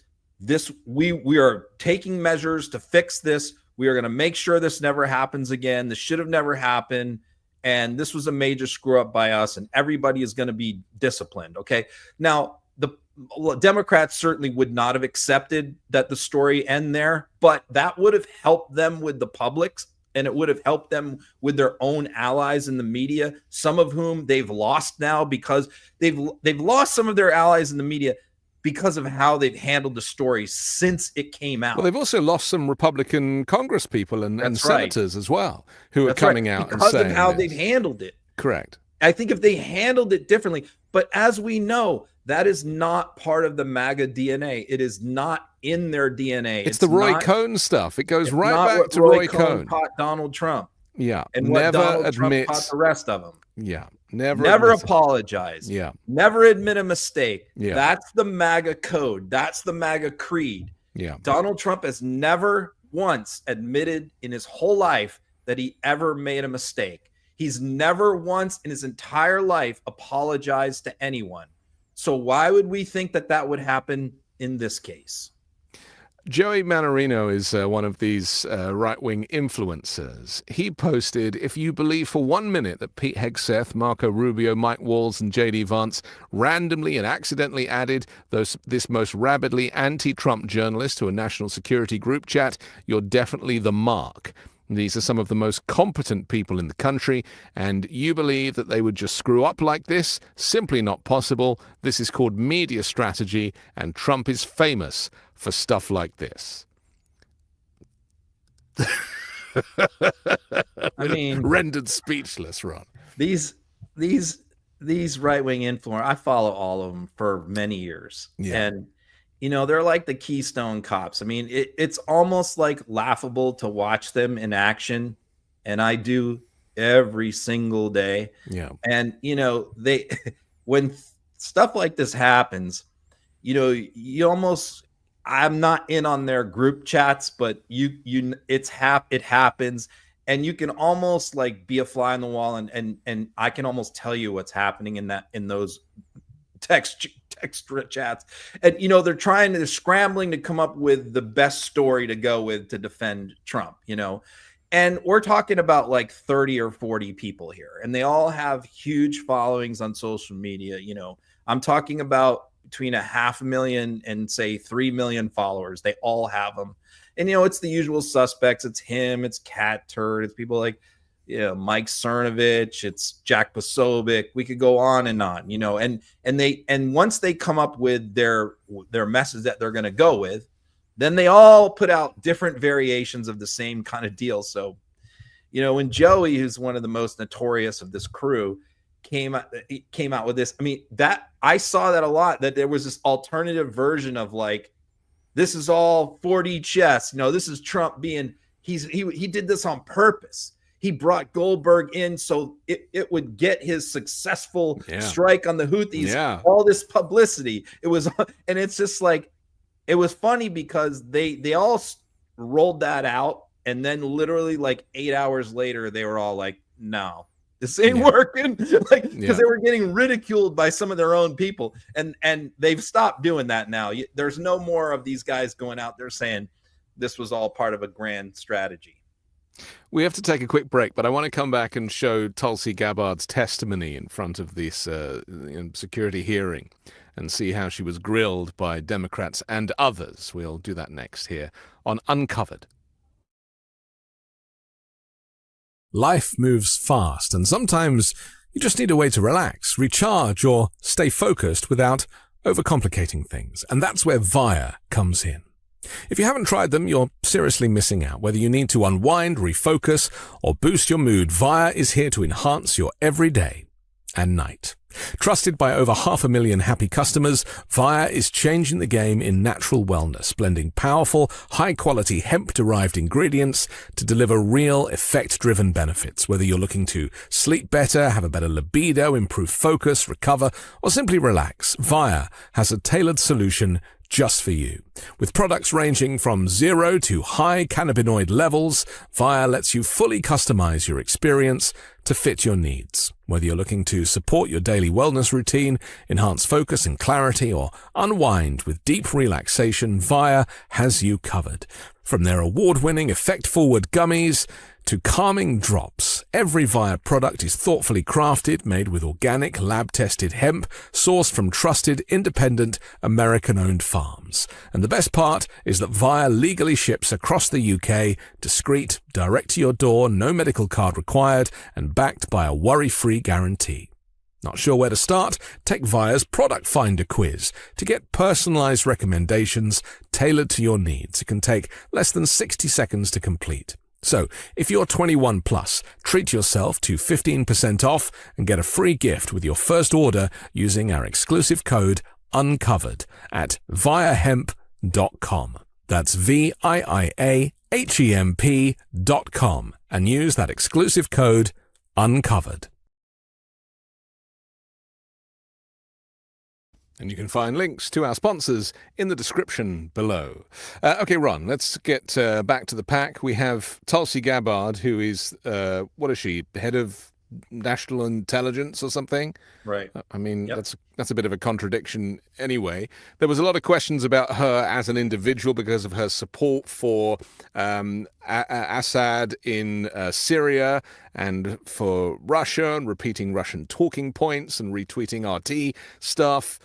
we are taking measures to fix this. We are going to make sure this never happens again. This should have never happened. And this was a major screw up by us, and everybody is going to be disciplined. Okay. Now, the Democrats certainly would not have accepted that the story end there, but that would have helped them with the public, and it would have helped them with their own allies in the media, some of whom they've lost now because they've lost some of their allies in the media because of how they've handled the story since it came out. Well, they've also lost some Republican Congress people and senators as well, who are coming out and saying because of how they've handled it. Correct. I think if they handled it differently, but as we know, that is not part of the MAGA DNA. It is not in their DNA. It's the Roy Cohn stuff. It goes right back to Roy Cohn. Taught Donald Trump. Yeah. And what Donald Trump taught the rest of them. Yeah. Never apologize. Yeah. Never admit a mistake. Yeah. That's the MAGA code. That's the MAGA creed. Yeah. Donald Trump has never once admitted in his whole life that he ever made a mistake. He's never once in his entire life apologized to anyone. So why would we think that that would happen in this case? Joey Manorino is one of these right-wing influencers. He posted, if you believe for 1 minute that Pete Hegseth, Marco Rubio, Mike Walls, and JD Vance randomly and accidentally added this most rabidly anti-Trump journalist to a national security group chat, you're definitely the mark. These are some of the most competent people in the country, and you believe that they would just screw up like this? Simply not possible. This is called media strategy, and Trump is famous for stuff like this. I mean, rendered speechless, Ron. These right-wing influencers, I follow all of them for many years. Yeah. And you know, they're like the Keystone Cops. I mean, it's almost like laughable to watch them in action. And I do every single day. Yeah. And, you know, when stuff like this happens, you know, I'm not in on their group chats, but it happens. And you can almost like be a fly on the wall and I can almost tell you what's happening in those text chats. And you know, they're scrambling to come up with the best story to go with to defend Trump, you know. And we're talking about like 30 or 40 people here, and they all have huge followings on social media. You know, I'm talking about between 500,000 and say 3 million followers. They all have them. And you know, it's the usual suspects. It's him, it's Cat Turd, it's people like, you know, Mike Cernovich, it's Jack Posobiec. We could go on, you know, and once they come up with their message that they're going to go with, then they all put out different variations of the same kind of deal. So, you know, when Joey, who's one of the most notorious of this crew, came out with this, I mean, that I saw that a lot, that there was this alternative version of like, this is all 4D chess. You know, this is Trump being, he did this on purpose. He brought Goldberg in so it would get his successful strike on the Houthis. Yeah. All this publicity. It was, and it's just like, it was funny because they all rolled that out, and then literally like 8 hours later, they were all like, "No, this ain't working," like because they were getting ridiculed by some of their own people, and they've stopped doing that now. There's no more of these guys going out there saying this was all part of a grand strategy. We have to take a quick break, but I want to come back and show Tulsi Gabbard's testimony in front of this security hearing and see how she was grilled by Democrats and others. We'll do that next here on Uncovered. Life moves fast, and sometimes you just need a way to relax, recharge, or stay focused without overcomplicating things. And that's where Via comes in. If you haven't tried them, you're seriously missing out. Whether you need to unwind, refocus, or boost your mood, Via is here to enhance your everyday and night. Trusted by over 500,000 happy customers, Via is changing the game in natural wellness, blending powerful, high-quality hemp-derived ingredients to deliver real, effect-driven benefits. Whether you're looking to sleep better, have a better libido, improve focus, recover, or simply relax, Via has a tailored solution just for you. With products ranging from 0 to high cannabinoid levels, VIA lets you fully customize your experience to fit your needs. Whether you're looking to support your daily wellness routine, enhance focus and clarity, or unwind with deep relaxation, VIA has you covered. From their award-winning effect-forward gummies to calming drops, every VIA product is thoughtfully crafted, made with organic, lab-tested hemp, sourced from trusted, independent, American-owned farms. And the best part is that VIA legally ships across the UK, discreet, direct to your door, no medical card required, and backed by a worry-free guarantee. Not sure where to start? Take VIA's Product Finder quiz to get personalized recommendations tailored to your needs. It can take less than 60 seconds to complete. So, if you're 21 plus, treat yourself to 15% off and get a free gift with your first order using our exclusive code UNCOVERED at viahemp.com. That's VIIAHEMP.com, and use that exclusive code UNCOVERED. And you can find links to our sponsors in the description below. Okay, Ron, let's get back to the pack. We have Tulsi Gabbard, who is, what is she, head of national intelligence or something? Right. I mean, that's a bit of a contradiction anyway. There was a lot of questions about her as an individual because of her support for Assad in Syria and for Russia, and repeating Russian talking points and retweeting RT stuff.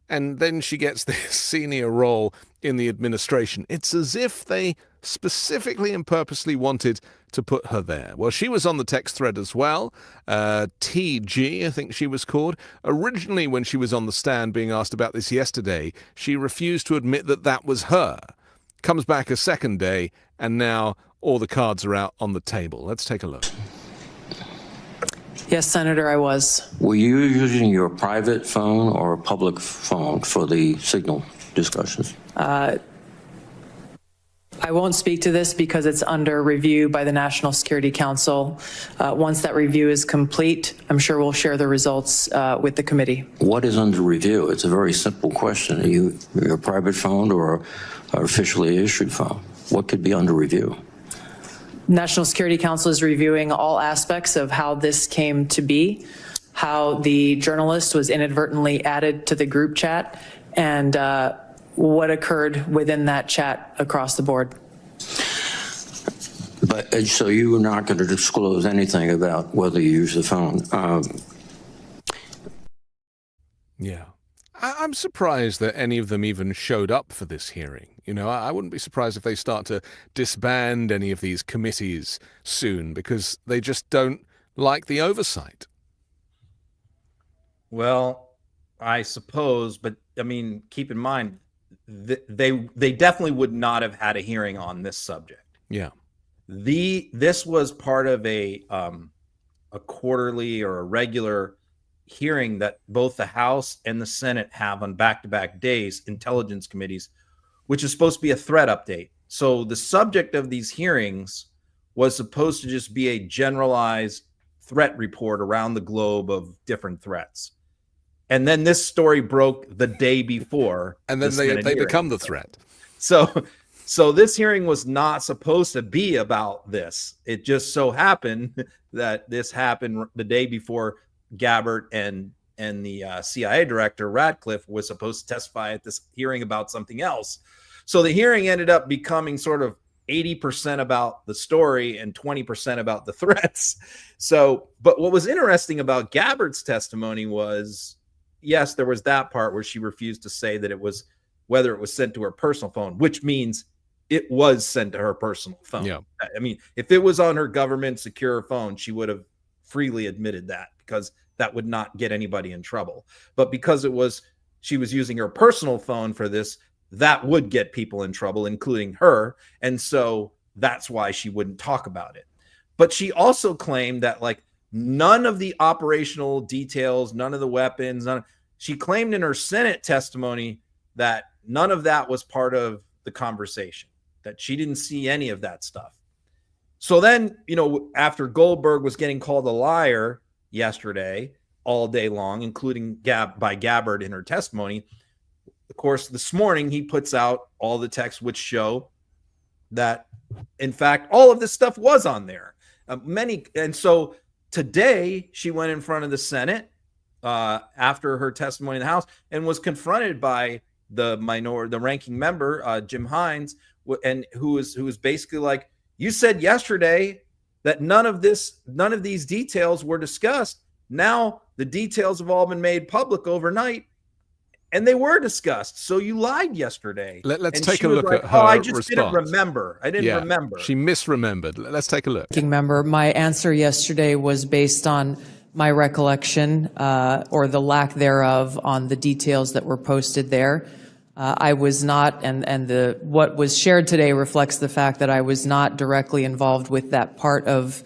And then she gets this senior role in the administration. It's as if they specifically and purposely wanted to put her there. Well, she was on the text thread as well. TG, I think she was called. Originally, when she was on the stand being asked about this yesterday, she refused to admit that that was her. Comes back a second day, and now all the cards are out on the table. Let's take a look. Yes, Senator, I was. Were you using your private phone or a public phone for the Signal discussions? I won't speak to this because it's under review by the National Security Council. Once that review is complete, I'm sure we'll share the results with the committee. What is under review? It's a very simple question. Are you your private phone or officially issued phone? What could be under review? National Security Council is reviewing all aspects of how this came to be, how the journalist was inadvertently added to the group chat, and what occurred within that chat across the board. But so you were not going to disclose anything about whether you use the phone? Yeah. I'm surprised that any of them even showed up for this hearing. You know, I wouldn't be surprised if they start to disband any of these committees soon because they just don't like the oversight. Well, I suppose, but I mean, keep in mind, they definitely would not have had a hearing on this subject. Yeah. This was part of a quarterly or a regular hearing that both the House and the Senate have on back-to-back days, intelligence committees, which is supposed to be a threat update. So the subject of these hearings was supposed to just be a generalized threat report around the globe of different threats. And then this story broke the day before. And then they become the threat. So this hearing was not supposed to be about this. It just so happened that this happened the day before Gabbard and the CIA director Radcliffe was supposed to testify at this hearing about something else. So the hearing ended up becoming sort of 80% about the story and 20% about the threats. So, but what was interesting about Gabbard's testimony was, yes, there was that part where she refused to say that it was whether it was sent to her personal phone, which means it was sent to her personal phone. Yeah. I mean, if it was on her government secure phone, she would have freely admitted that because that would not get anybody in trouble. But because she was using her personal phone for this, that would get people in trouble, including her. And so that's why she wouldn't talk about it. But she also claimed that like none of the operational details, none of the weapons, she claimed in her Senate testimony that none of that was part of the conversation, that she didn't see any of that stuff. So then, you know, after Goldberg was getting called a liar yesterday all day long, including by Gabbard in her testimony, of course, this morning he puts out all the texts which show that, in fact, all of this stuff was on there. And so today she went in front of the Senate after her testimony in the House and was confronted by the ranking member, Jim Hines, and who was basically like, you said yesterday that none of these details were discussed. Now the details have all been made public overnight, and they were discussed. So you lied yesterday. Let's and take a look at her I just response. didn't remember. I didn't remember. She misremembered. Let's take a look. Member, my answer yesterday was based on my recollection or the lack thereof on the details that were posted there. I was not, and what was shared today reflects the fact that I was not directly involved with that part of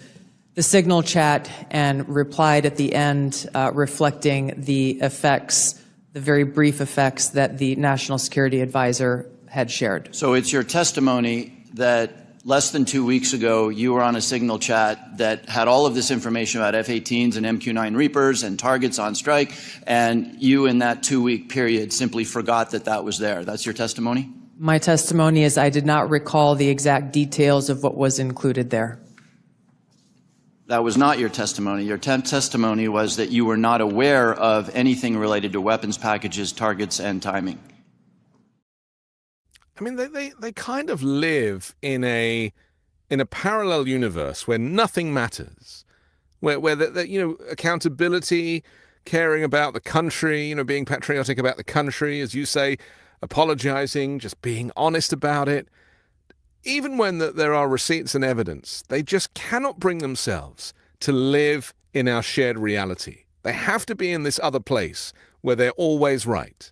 the Signal chat, and replied at the end reflecting the effects, the very brief effects that the National Security Advisor had shared. So it's your testimony that less than 2 weeks ago, you were on a Signal chat that had all of this information about F-18s and MQ-9 Reapers and targets on strike, and you in that 2-week period simply forgot that was there. That's your testimony? My testimony is I did not recall the exact details of what was included there. That was not your testimony. Your testimony was that you were not aware of anything related to weapons packages, targets, and timing. I mean, they kind of live in a parallel universe where nothing matters, where accountability, caring about the country, being patriotic about the country, as you say, apologizing, just being honest about it. Even when there are receipts and evidence, they just cannot bring themselves to live in our shared reality. They have to be in this other place where they're always right.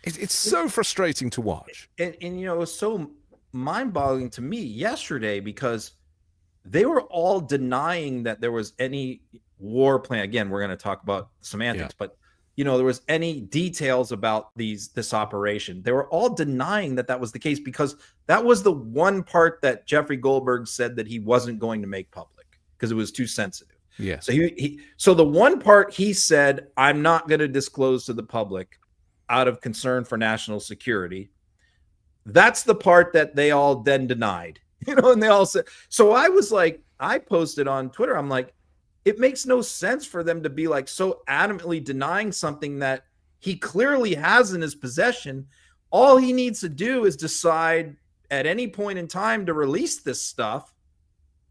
It's so frustrating to watch. And it was so mind-boggling to me yesterday because they were all denying that there was any war plan. Again, we're going to talk about semantics, but there was any details about this operation. They were all denying that was the case because that was the one part that Jeffrey Goldberg said that he wasn't going to make public because it was too sensitive. Yeah. So so the one part he said, I'm not going to disclose to the public out of concern for national security. That's the part that they all then denied, and they all said, so I was like, I posted on Twitter, I'm like, it makes no sense for them to be like so adamantly denying something that he clearly has in his possession. All he needs to do is decide at any point in time to release this stuff.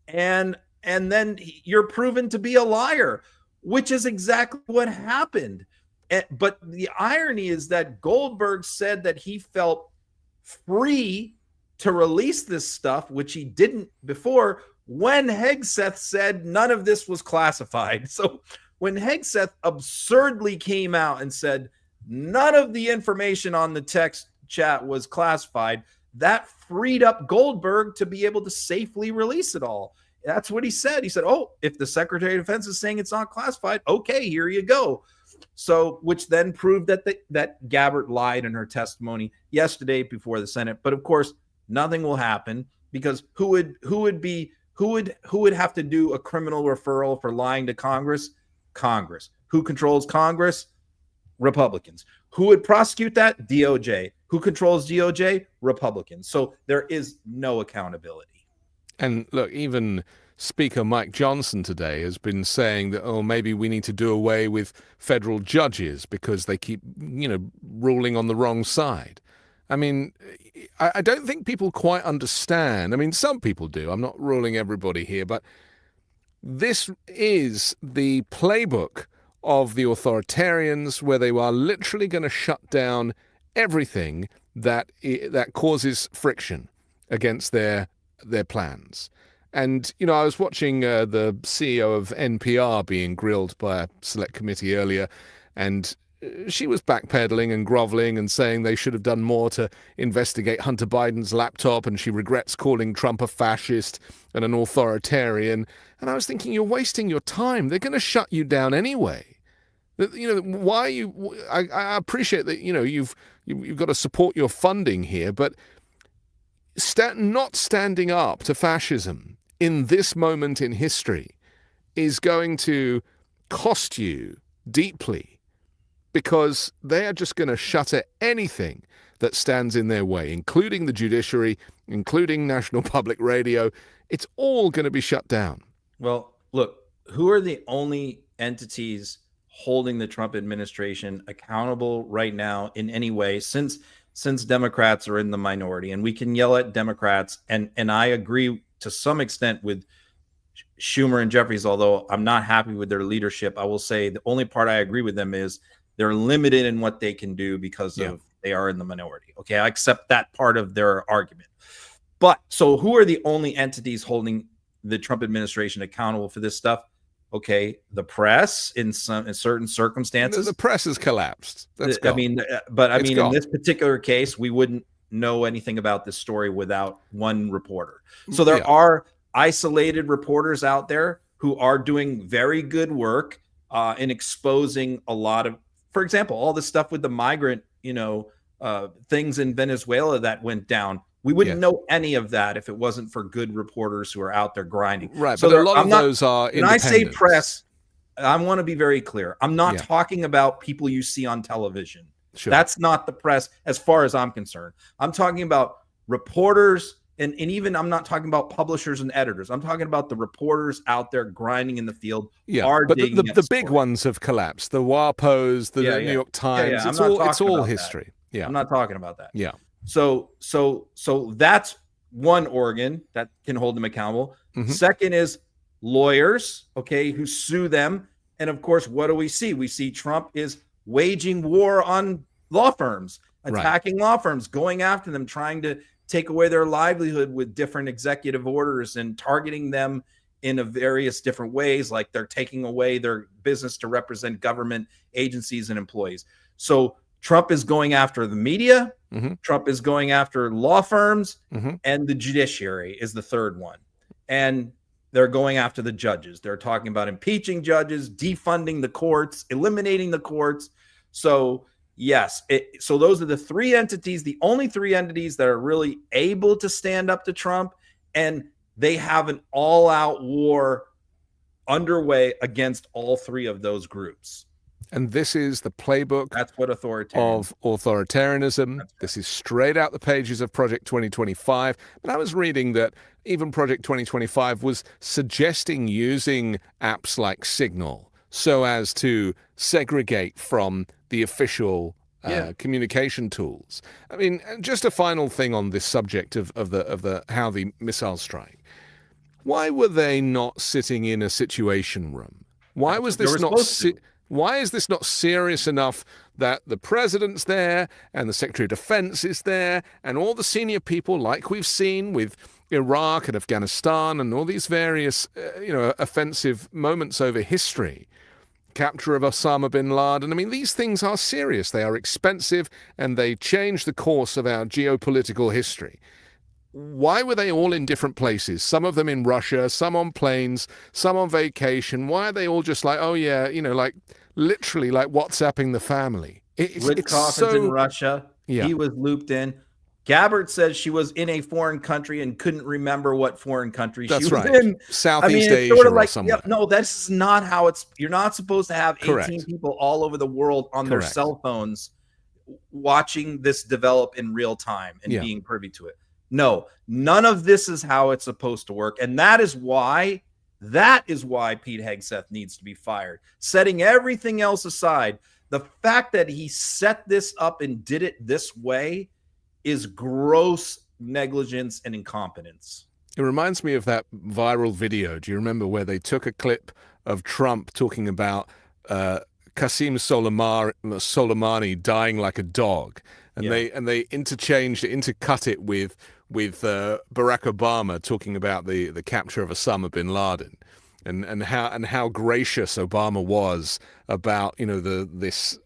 And then you're proven to be a liar, which is exactly what happened. But the irony is that Goldberg said that he felt free to release this stuff, which he didn't before, when Hegseth said none of this was classified. So when Hegseth absurdly came out and said none of the information on the text chat was classified, that freed up Goldberg to be able to safely release it all. That's what he said. He said, oh, if the Secretary of Defense is saying it's not classified, okay, here you go. So, which then proved that Gabbard lied in her testimony yesterday before the Senate. But of course, nothing will happen because who would have to do a criminal referral for lying to Congress? Congress. Who controls Congress? Republicans. Who would prosecute that? DOJ. Who controls DOJ? Republicans. So there is no accountability. And look, even Speaker Mike Johnson today has been saying that, maybe we need to do away with federal judges because they keep, ruling on the wrong side. I mean, I don't think people quite understand. I mean, some people do. I'm not ruling everybody here, but this is the playbook of the authoritarians where they are literally going to shut down everything that causes friction against their plans. And, I was watching the CEO of NPR being grilled by a select committee earlier, and she was backpedaling and groveling and saying they should have done more to investigate Hunter Biden's laptop, and she regrets calling Trump a fascist and an authoritarian. And I was thinking, you're wasting your time. They're going to shut you down anyway. Why are you? I appreciate that, you've got to support your funding here, but not standing up to fascism in this moment in history is going to cost you deeply, because they are just going to shut at anything that stands in their way, including the judiciary, including National Public Radio. It's all going to be shut down. Well, look, who are the only entities holding the Trump administration accountable right now in any way, since Democrats are in the minority? And we can yell at Democrats, and I agree to some extent with Schumer and Jeffries, although I'm not happy with their leadership. I will say the only part I agree with them is they're limited in what they can do because of they are in the minority. Okay, I accept that part of their argument. But so who are the only entities holding the Trump administration accountable for this stuff? Okay, the press in certain circumstances. The press has collapsed. That's I gone. mean, in this particular case, we wouldn't know anything about this story without one reporter. So there are isolated reporters out there who are doing very good work in exposing a lot of, for example, all this stuff with the migrant, things in Venezuela that went down. We wouldn't know any of that if it wasn't for good reporters who are out there grinding. Right, so but a lot of those are independent. When I say press, I want to be very clear. I'm not talking about people you see on television. Sure. That's not the press as far as I'm concerned. I'm talking about reporters, and even I'm not talking about publishers and editors. I'm talking about the reporters out there grinding in the field. Yeah, but the big ones have collapsed. The WAPOs, the New York Times. It's all history. That. I'm not talking about that. Yeah. So that's one organ that can hold them accountable. Mm-hmm. Second is lawyers, who sue them. And of course, what do we see? We see Trump is waging war on law firms, attacking law firms, going after them, trying to take away their livelihood with different executive orders and targeting them in various different ways, like they're taking away their business to represent government agencies and employees. So Trump is going after the media. Mm-hmm. Trump is going after law firms, and the judiciary is the third one. And they're going after the judges. They're talking about impeaching judges, defunding the courts, eliminating the courts. So yes, so those are the three entities, the only three entities that are really able to stand up to Trump, and they have an all-out war underway against all three of those groups. And this is the playbook of authoritarianism. This is straight out the pages of Project 2025. But I was reading that even Project 2025 was suggesting using apps like Signal so as to segregate from the official communication tools. I mean, just a final thing on this subject of the how the missiles strike. Why were they not sitting in a situation room? Why was this not? Why is this not serious enough that the president's there and the Secretary of Defense is there and all the senior people, like we've seen with Iraq and Afghanistan and all these various, offensive moments over history, capture of Osama bin Laden. I mean, these things are serious. They are expensive and they change the course of our geopolitical history. Why were they all in different places? Some of them in Russia, some on planes, some on vacation. Why are they all just like, literally like WhatsApping the family? It's in Russia. Yeah. He was looped in. Gabbard says she was in a foreign country and couldn't remember what foreign country she was in. Southeast Asia or somewhere. No, that's not how you're not supposed to have 18 people all over the world on their cell phones watching this develop in real time and being privy to it. No, none of this is how it's supposed to work. And that is why Pete Hegseth needs to be fired. Setting everything else aside, the fact that he set this up and did it this way is gross negligence and incompetence. It reminds me of that viral video. Do you remember where they took a clip of Trump talking about Qasem Soleimani dying like a dog, and they intercut it with Barack Obama talking about the capture of Osama bin Laden, and how gracious Obama was about this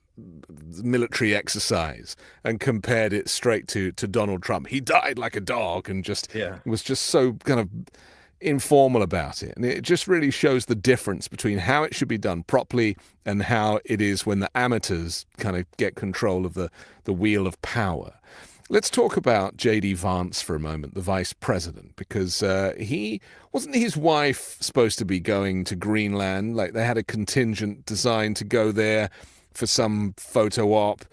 military exercise, and compared it straight to Donald Trump. He died like a dog, and was just so kind of informal about it. And it just really shows the difference between how it should be done properly and how it is when the amateurs kind of get control of the wheel of power. Let's talk about JD Vance for a moment, the vice president, because wasn't his wife supposed to be going to Greenland? Like, they had a contingent designed to go there for some photo op,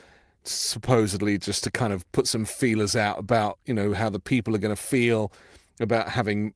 supposedly just to kind of put some feelers out about, you know, how the people are going to feel about having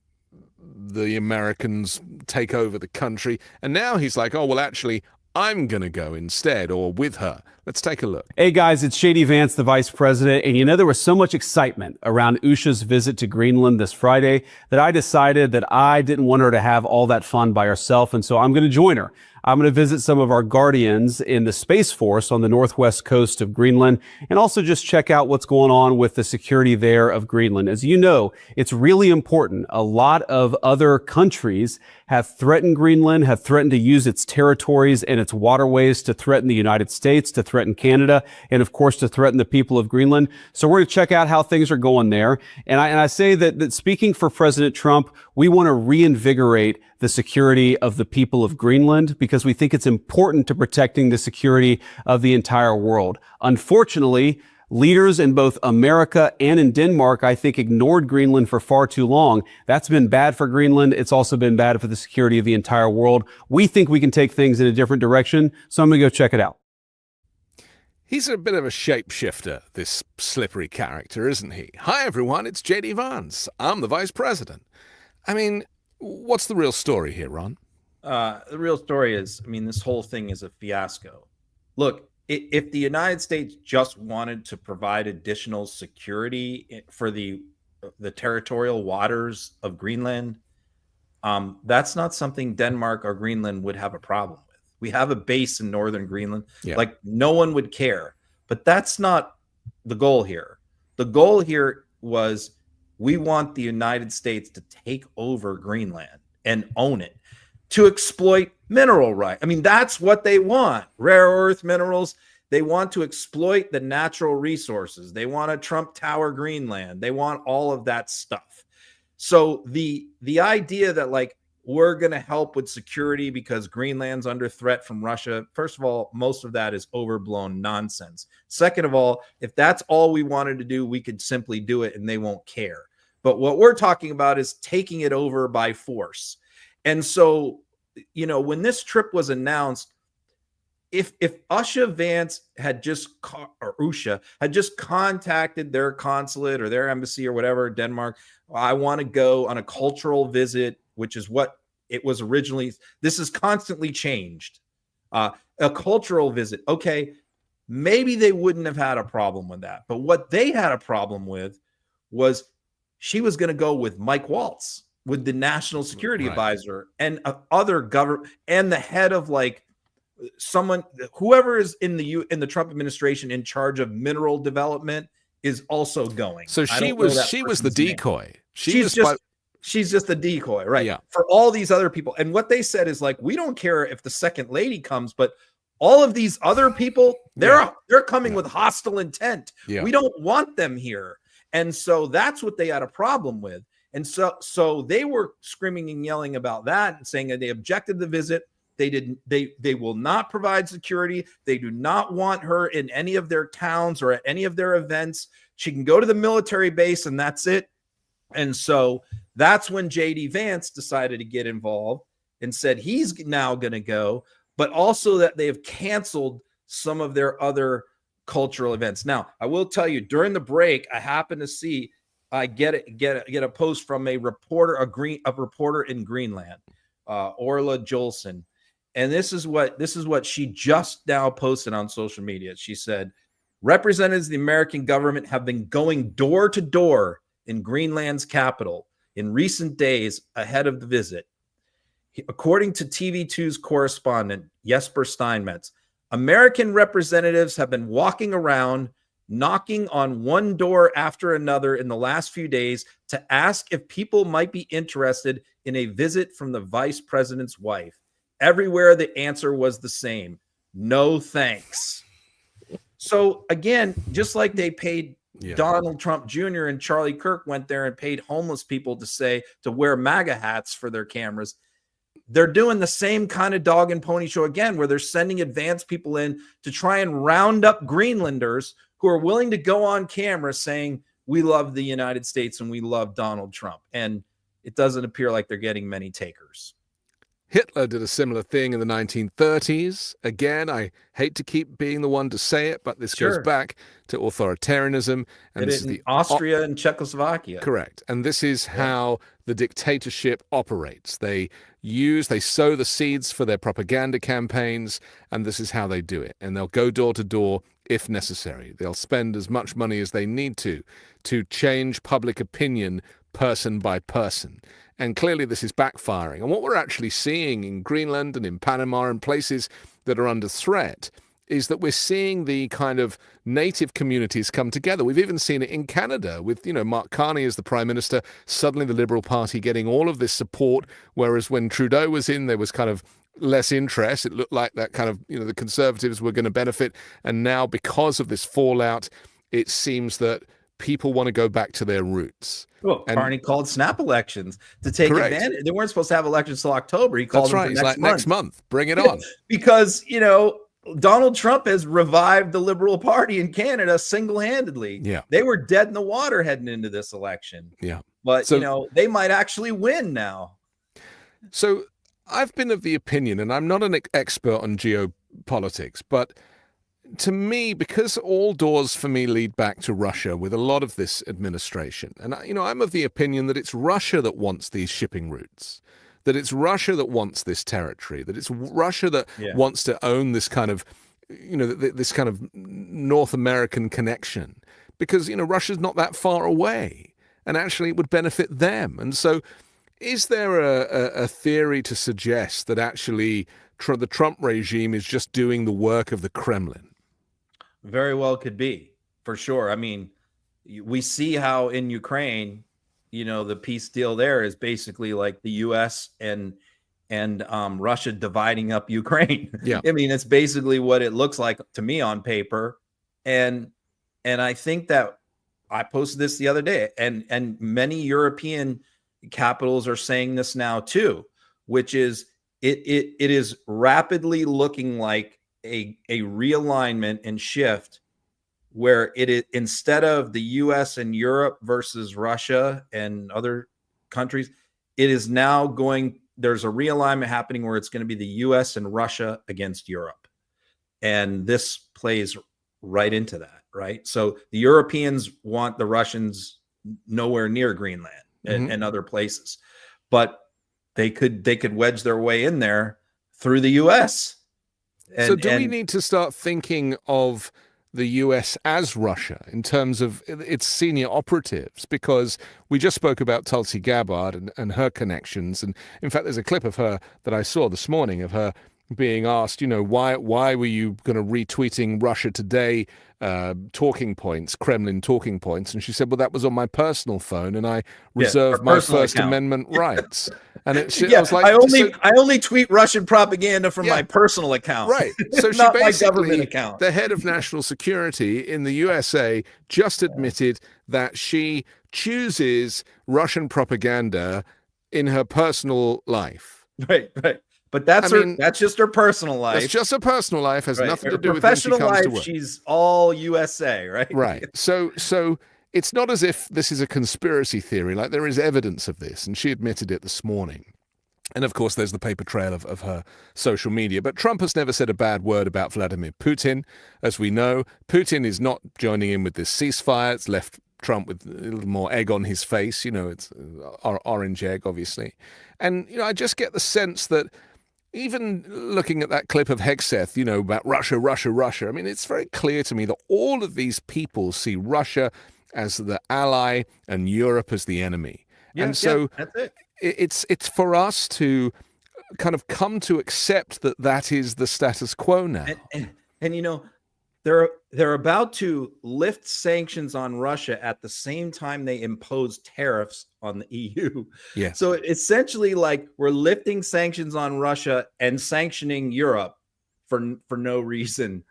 the Americans take over the country. And now he's like, oh, well, actually, I'm going to go instead, or with her. Let's take a look. Hey guys, it's JD Vance, the Vice President. And you know, there was so much excitement around Usha's visit to Greenland this Friday that I decided that I didn't want her to have all that fun by herself. And so I'm going to join her. I'm going to visit some of our guardians in the Space Force on the northwest coast of Greenland, and also just check out what's going on with the security there of Greenland. As you know, it's really important. A lot of other countries have threatened Greenland, have threatened to use its territories and its waterways to threaten the United States, to threaten Canada, and of course to threaten the people of Greenland. So we're going to check out how things are going there. And I say that speaking for President Trump, we want to reinvigorate the security of the people of Greenland because we think it's important to protecting the security of the entire world. Unfortunately, leaders in both America and in Denmark, I think, ignored Greenland for far too long. That's been bad for Greenland. It's also been bad for the security of the entire world. We think we can take things in a different direction, so I'm going to go check it out. He's a bit of a shapeshifter, this slippery character, isn't he? Hi, everyone, it's JD Vance. I'm the Vice President. I mean, what's the real story here, Ron? The real story is, I mean, this whole thing is a fiasco. Look, if the United States just wanted to provide additional security for the territorial waters of Greenland, that's not something Denmark or Greenland would have a problem with. We have a base in northern Greenland. Yeah. Like, no one would care. But that's not the goal here. The goal here was we want the United States to take over Greenland and own it, to exploit mineral rights. I mean, that's what they want. Rare earth minerals. They want to exploit the natural resources. They want to Trump Tower Greenland. They want all of that stuff. So the idea that, like, we're going to help with security because Greenland's under threat from Russia, first of all, most of that is overblown nonsense. Second of all, if that's all we wanted to do, we could simply do it and they won't care. But what we're talking about is taking it over by force. And so, you know, when this trip was announced, if Usha Vance had just, or Usha had just contacted their consulate or their embassy or whatever, Denmark, I want to go on a cultural visit, which is what it was originally. This is constantly changed. A cultural visit. Okay, maybe they wouldn't have had a problem with that. But what they had a problem with was she was going to go with Mike Waltz, with the national security advisor and other government and the head of, like, someone, whoever is in the Trump administration in charge of mineral development is also going. So she was the decoy. She's just a decoy, right? Yeah. For all these other people. And what they said is, like, we don't care if the second lady comes, but all of these other people, they're coming with hostile intent. Yeah. We don't want them here. And so that's what they had a problem with. And so they were screaming and yelling about that and saying that they objected to the visit. They will not provide security. They do not want her in any of their towns or at any of their events. She can go to the military base and that's it. And so that's when JD Vance decided to get involved and said he's now going to go, but also that they have canceled some of their other cultural events. Now, I will tell you, during the break, I happened to see, I get a post from a reporter in Greenland, Orla Jolson. And this is what she just now posted on social media. She said, representatives of the American government have been going door to door in Greenland's capital in recent days ahead of the visit. According to TV2's correspondent, Jesper Steinmetz, American representatives have been walking around, knocking on one door after another in the last few days to ask if people might be interested in a visit from the vice president's wife. Everywhere the answer was the same: no thanks. So again, just like they paid Donald Trump Jr. and Charlie Kirk went there and paid homeless people to wear MAGA hats for their cameras, they're doing the same kind of dog and pony show again, where they're sending advanced people in to try and round up Greenlanders who are willing to go on camera saying, we love the United States and we love Donald Trump. And it doesn't appear like they're getting many takers. Hitler did a similar thing in the 1930s. Again, I hate to keep being the one to say it, but this goes back to authoritarianism. And this is the Austria and Czechoslovakia. Correct. And this is how the dictatorship operates. They sow the seeds for their propaganda campaigns, and this is how they do it. And they'll go door to door if necessary. They'll spend as much money as they need to change public opinion person by person. And clearly this is backfiring. And what we're actually seeing in Greenland and in Panama and places that are under threat is that we're seeing the kind of native communities come together. We've even seen it in Canada with, Mark Carney as the Prime Minister, suddenly the Liberal Party getting all of this support, whereas when Trudeau was in, there was kind of less interest. It looked like that kind of, the Conservatives were going to benefit. And now because of this fallout, it seems that people want to go back to their roots. Well, Carney called snap elections to take advantage. They weren't supposed to have elections till October. He called them for next month. Bring it on. Because, Donald Trump has revived the Liberal Party in Canada single-handedly. Yeah. They were dead in the water heading into this election. Yeah. But, they might actually win now. So I've been of the opinion, and I'm not an expert on geopolitics, but to me, because all doors for me lead back to Russia with a lot of this administration, and I'm of the opinion that it's Russia that wants these shipping routes, that it's Russia that wants this territory, that it's Russia that wants to own this kind of, this kind of North American connection, because, Russia's not that far away, and actually it would benefit them. And so is there a theory to suggest that actually the Trump regime is just doing the work of the Kremlin? Very well could be, for sure. I mean, we see how in Ukraine, the peace deal there is basically like the U.S. and Russia dividing up Ukraine. Yeah. I mean, it's basically what it looks like to me on paper. And I think that I posted this the other day, and many European capitals are saying this now too, which is it is rapidly looking like a realignment and shift where it is, instead of the US and Europe versus Russia and other countries, it is now there's a realignment happening where it's going to be the US and Russia against Europe. And this plays right into that, right? So the Europeans want the Russians nowhere near Greenland and other places, but they could wedge their way in there through the US. So do we need to start thinking of the US as Russia in terms of its senior operatives? Because we just spoke about Tulsi Gabbard and her connections. And in fact, there's a clip of her that I saw this morning of her being asked, why were you going to retweeting Russia Today talking points, Kremlin talking points? And she said, well, that was on my personal phone and I reserved my First Amendment rights. And I was like, I only tweet Russian propaganda from my personal account. Right. So she not my basically, government account. The head of national security in the USA just admitted that she chooses Russian propaganda in her personal life. Right. But that's just her personal life. That's just her personal life. Has nothing to do with professional when she comes life. to work. She's all USA, right? Right. So it's not as if this is a conspiracy theory. Like, there is evidence of this, and she admitted it this morning. And of course, there's the paper trail of her social media. But Trump has never said a bad word about Vladimir Putin. As we know, Putin is not joining in with this ceasefire. It's left Trump with a little more egg on his face. It's orange egg, obviously. And, I just get the sense that even looking at that clip of Hegseth, about Russia, I mean, it's very clear to me that all of these people see Russia as the ally and Europe as the enemy. And so that's it. It's for us to kind of come to accept that is the status quo now. And they're about to lift sanctions on Russia at the same time they impose tariffs on the EU. Yeah. So essentially, like, we're lifting sanctions on Russia and sanctioning Europe for no reason.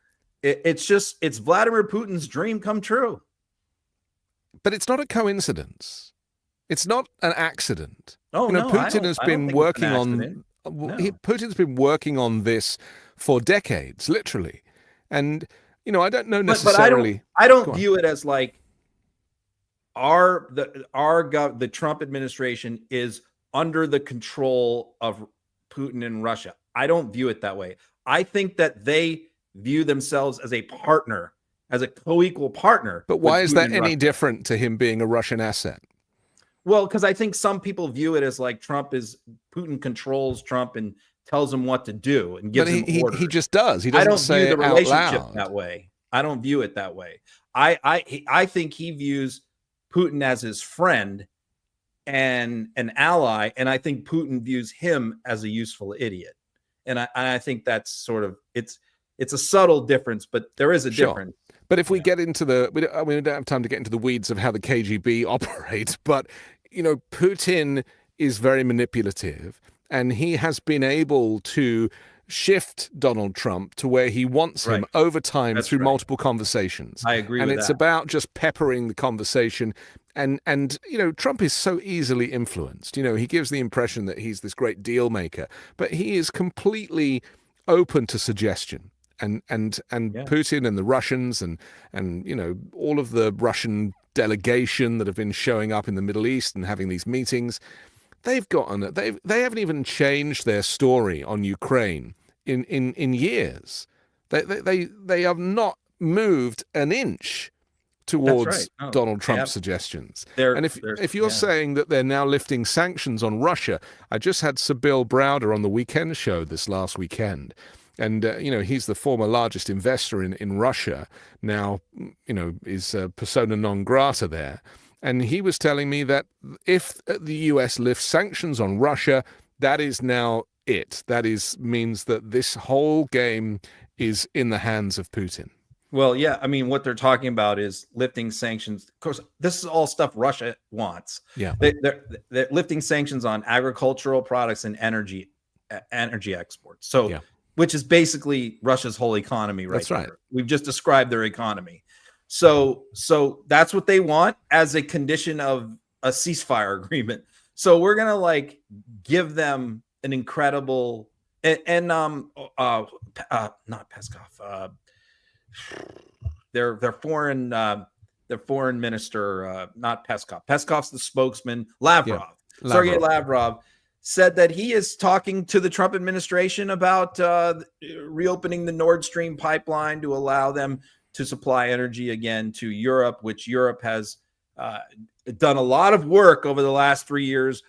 It's Vladimir Putin's dream come true. But it's not a coincidence. It's not an accident. Oh, no, Putin has been working on. No. Putin's been working on this for decades, literally, and I don't know necessarily. But I don't view it as like the Trump administration is under the control of Putin and Russia. I don't view it that way. I think that they view themselves as a partner, as a co-equal partner. But why is that any different to him being a Russian asset? Well, because I think some people view it as like Putin controls Trump and tells him what to do and gives him orders. He just does. He doesn't say it out loud. I don't view the relationship that way. I don't view it that way. I think he views Putin as his friend and an ally, and I think Putin views him as a useful idiot. And I think that's sort of it's a subtle difference, but there is a difference. But if we get into we don't have time to get into the weeds of how the KGB operates, but Putin is very manipulative, and he has been able to shift Donald Trump to where he wants him over time through multiple conversations. I agree with that. And it's about just peppering the conversation. And Trump is so easily influenced. He gives the impression that he's this great deal maker, but he is completely open to suggestion. And Putin and the Russians and all of the Russian delegation that have been showing up in the Middle East and having these meetings, they haven't even changed their story on Ukraine in years. They have not moved an inch towards Donald Trump's suggestions. And if you're saying that they're now lifting sanctions on Russia, I just had Sybil Browder on the Weekend show this last weekend. And, he's the former largest investor in Russia, now, is persona non grata there. And he was telling me that if the U.S. lifts sanctions on Russia, that is now it. That means that this whole game is in the hands of Putin. Well, yeah. I mean, what they're talking about is lifting sanctions. Of course, this is all stuff Russia wants. Yeah. They're lifting sanctions on agricultural products and energy exports. So, which is basically Russia's whole economy, right? That's right. There. We've just described their economy. So that's what they want as a condition of a ceasefire agreement. So we're gonna give them an incredible not Peskov. Their foreign minister, not Peskov. Peskov's the spokesman. Lavrov. Sergei Lavrov said that he is talking to the Trump administration about reopening the Nord Stream pipeline to allow them to supply energy again to Europe, which Europe has done a lot of work over the last 3 years,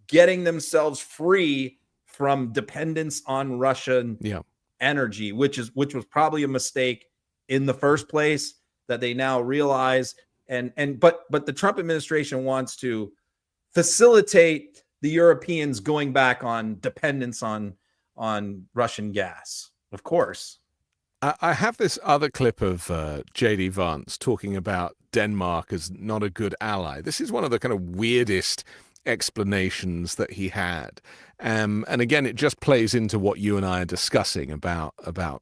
getting themselves free from dependence on Russian energy, which was probably a mistake in the first place that they now realize. But the Trump administration wants to facilitate the Europeans going back on dependence on Russian gas, of course. I have this other clip of JD Vance talking about Denmark as not a good ally. This is one of the kind of weirdest explanations that he had. And again, it just plays into what you and I are discussing about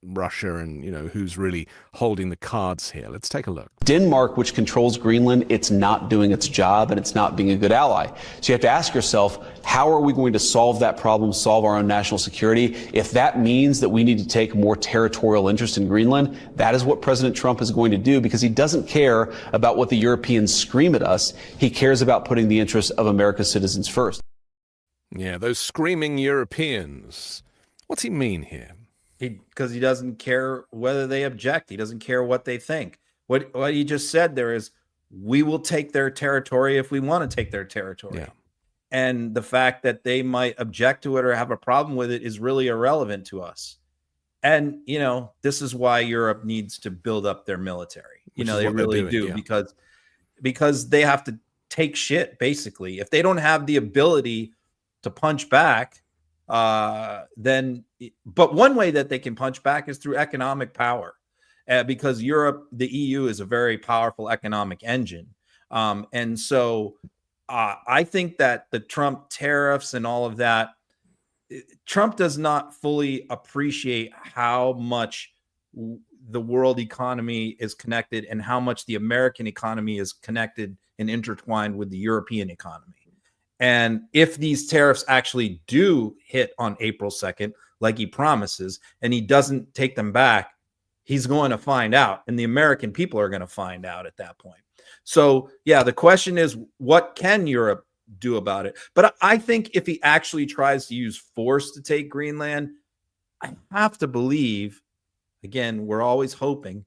Russia and, who's really holding the cards here. Let's take a look. Denmark, which controls Greenland, it's not doing its job and it's not being a good ally. So you have to ask yourself, how are we going to solve that problem, solve our own national security? If that means that we need to take more territorial interest in Greenland, that is what President Trump is going to do, because he doesn't care about what the Europeans scream at us. He cares about putting the interests of America's citizens first. Yeah, those screaming Europeans. What's he mean here? Because he doesn't care whether they object. He doesn't care what they think. What he just said there is, we will take their territory if we want to take their territory. Yeah. And the fact that they might object to it or have a problem with it is really irrelevant to us. And, this is why Europe needs to build up their military. They really do, because they have to take shit, basically. If they don't have the ability to punch back, but one way that they can punch back is through economic power, because Europe, the EU, is a very powerful economic engine. And so I think that the Trump tariffs and all of that, Trump does not fully appreciate how much the world economy is connected and how much the American economy is connected and intertwined with the European economy. And if these tariffs actually do hit on April 2nd, like he promises, and he doesn't take them back, he's going to find out. And the American people are going to find out at that point. So, yeah, the question is, what can Europe do about it. But I think if he actually tries to use force to take Greenland, I have to believe, again, we're always hoping,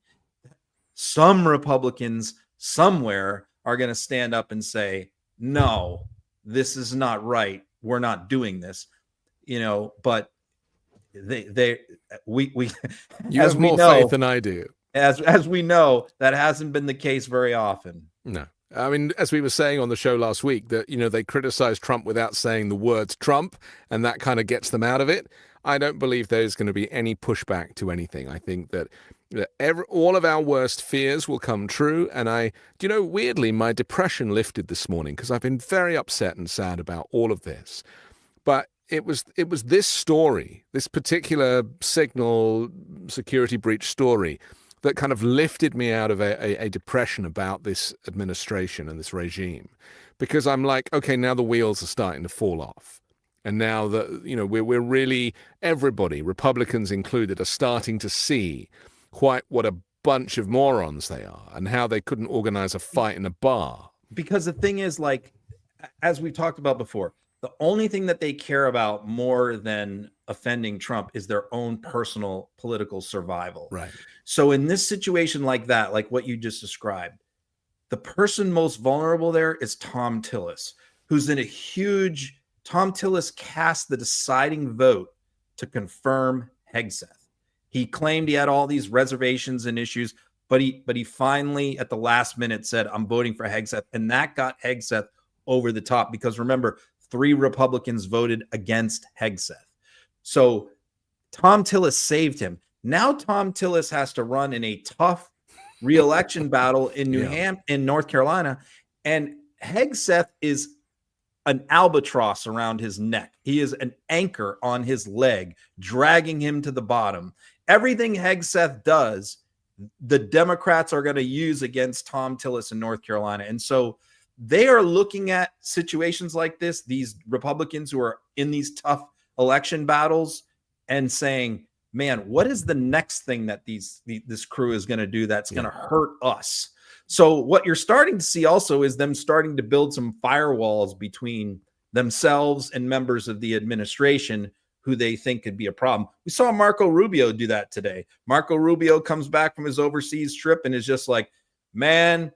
some Republicans somewhere are going to stand up and say, no, this is not right. We're not doing this, but we you have more faith than I do. As we know, that hasn't been the case very often. No. I mean, as we were saying on the show last week, that, they criticize Trump without saying the words Trump, and that kind of gets them out of it. I don't believe there's going to be any pushback to anything. I think that all of our worst fears will come true. And weirdly, my depression lifted this morning because I've been very upset and sad about all of this. But it was this story, this particular signal security breach story, that kind of lifted me out of a depression about this administration and this regime, because I'm like, okay, now the wheels are starting to fall off. And now that, we're really, everybody, Republicans included, are starting to see quite what a bunch of morons they are and how they couldn't organize a fight in a bar. Because the thing is, like, as we've talked about before, the only thing that they care about more than offending Trump is their own personal political survival. Right. So in this situation like that, like what you just described, the person most vulnerable there is Tom Tillis, who's in a huge... Tom Tillis cast the deciding vote to confirm Hegseth. He claimed he had all these reservations and issues, but he finally at the last minute said, I'm voting for Hegseth. And that got Hegseth over the top, because remember, 3 Republicans voted against Hegseth. So Tom Tillis saved him. Now Tom Tillis has to run in a tough re-election battle in in North Carolina. And Hegseth is an albatross around his neck. He is an anchor on his leg, dragging him to the bottom. Everything Hegseth does, the Democrats are going to use against Tom Tillis in North Carolina. And so they are looking at situations like this, these Republicans who are in these tough election battles, and saying, man, what is the next thing that this crew is going to do that's going to hurt us? So what you're starting to see also is them starting to build some firewalls between themselves and members of the administration who they think could be a problem. We saw Marco Rubio do that today. Marco Rubio comes back from his overseas trip and is just like, man,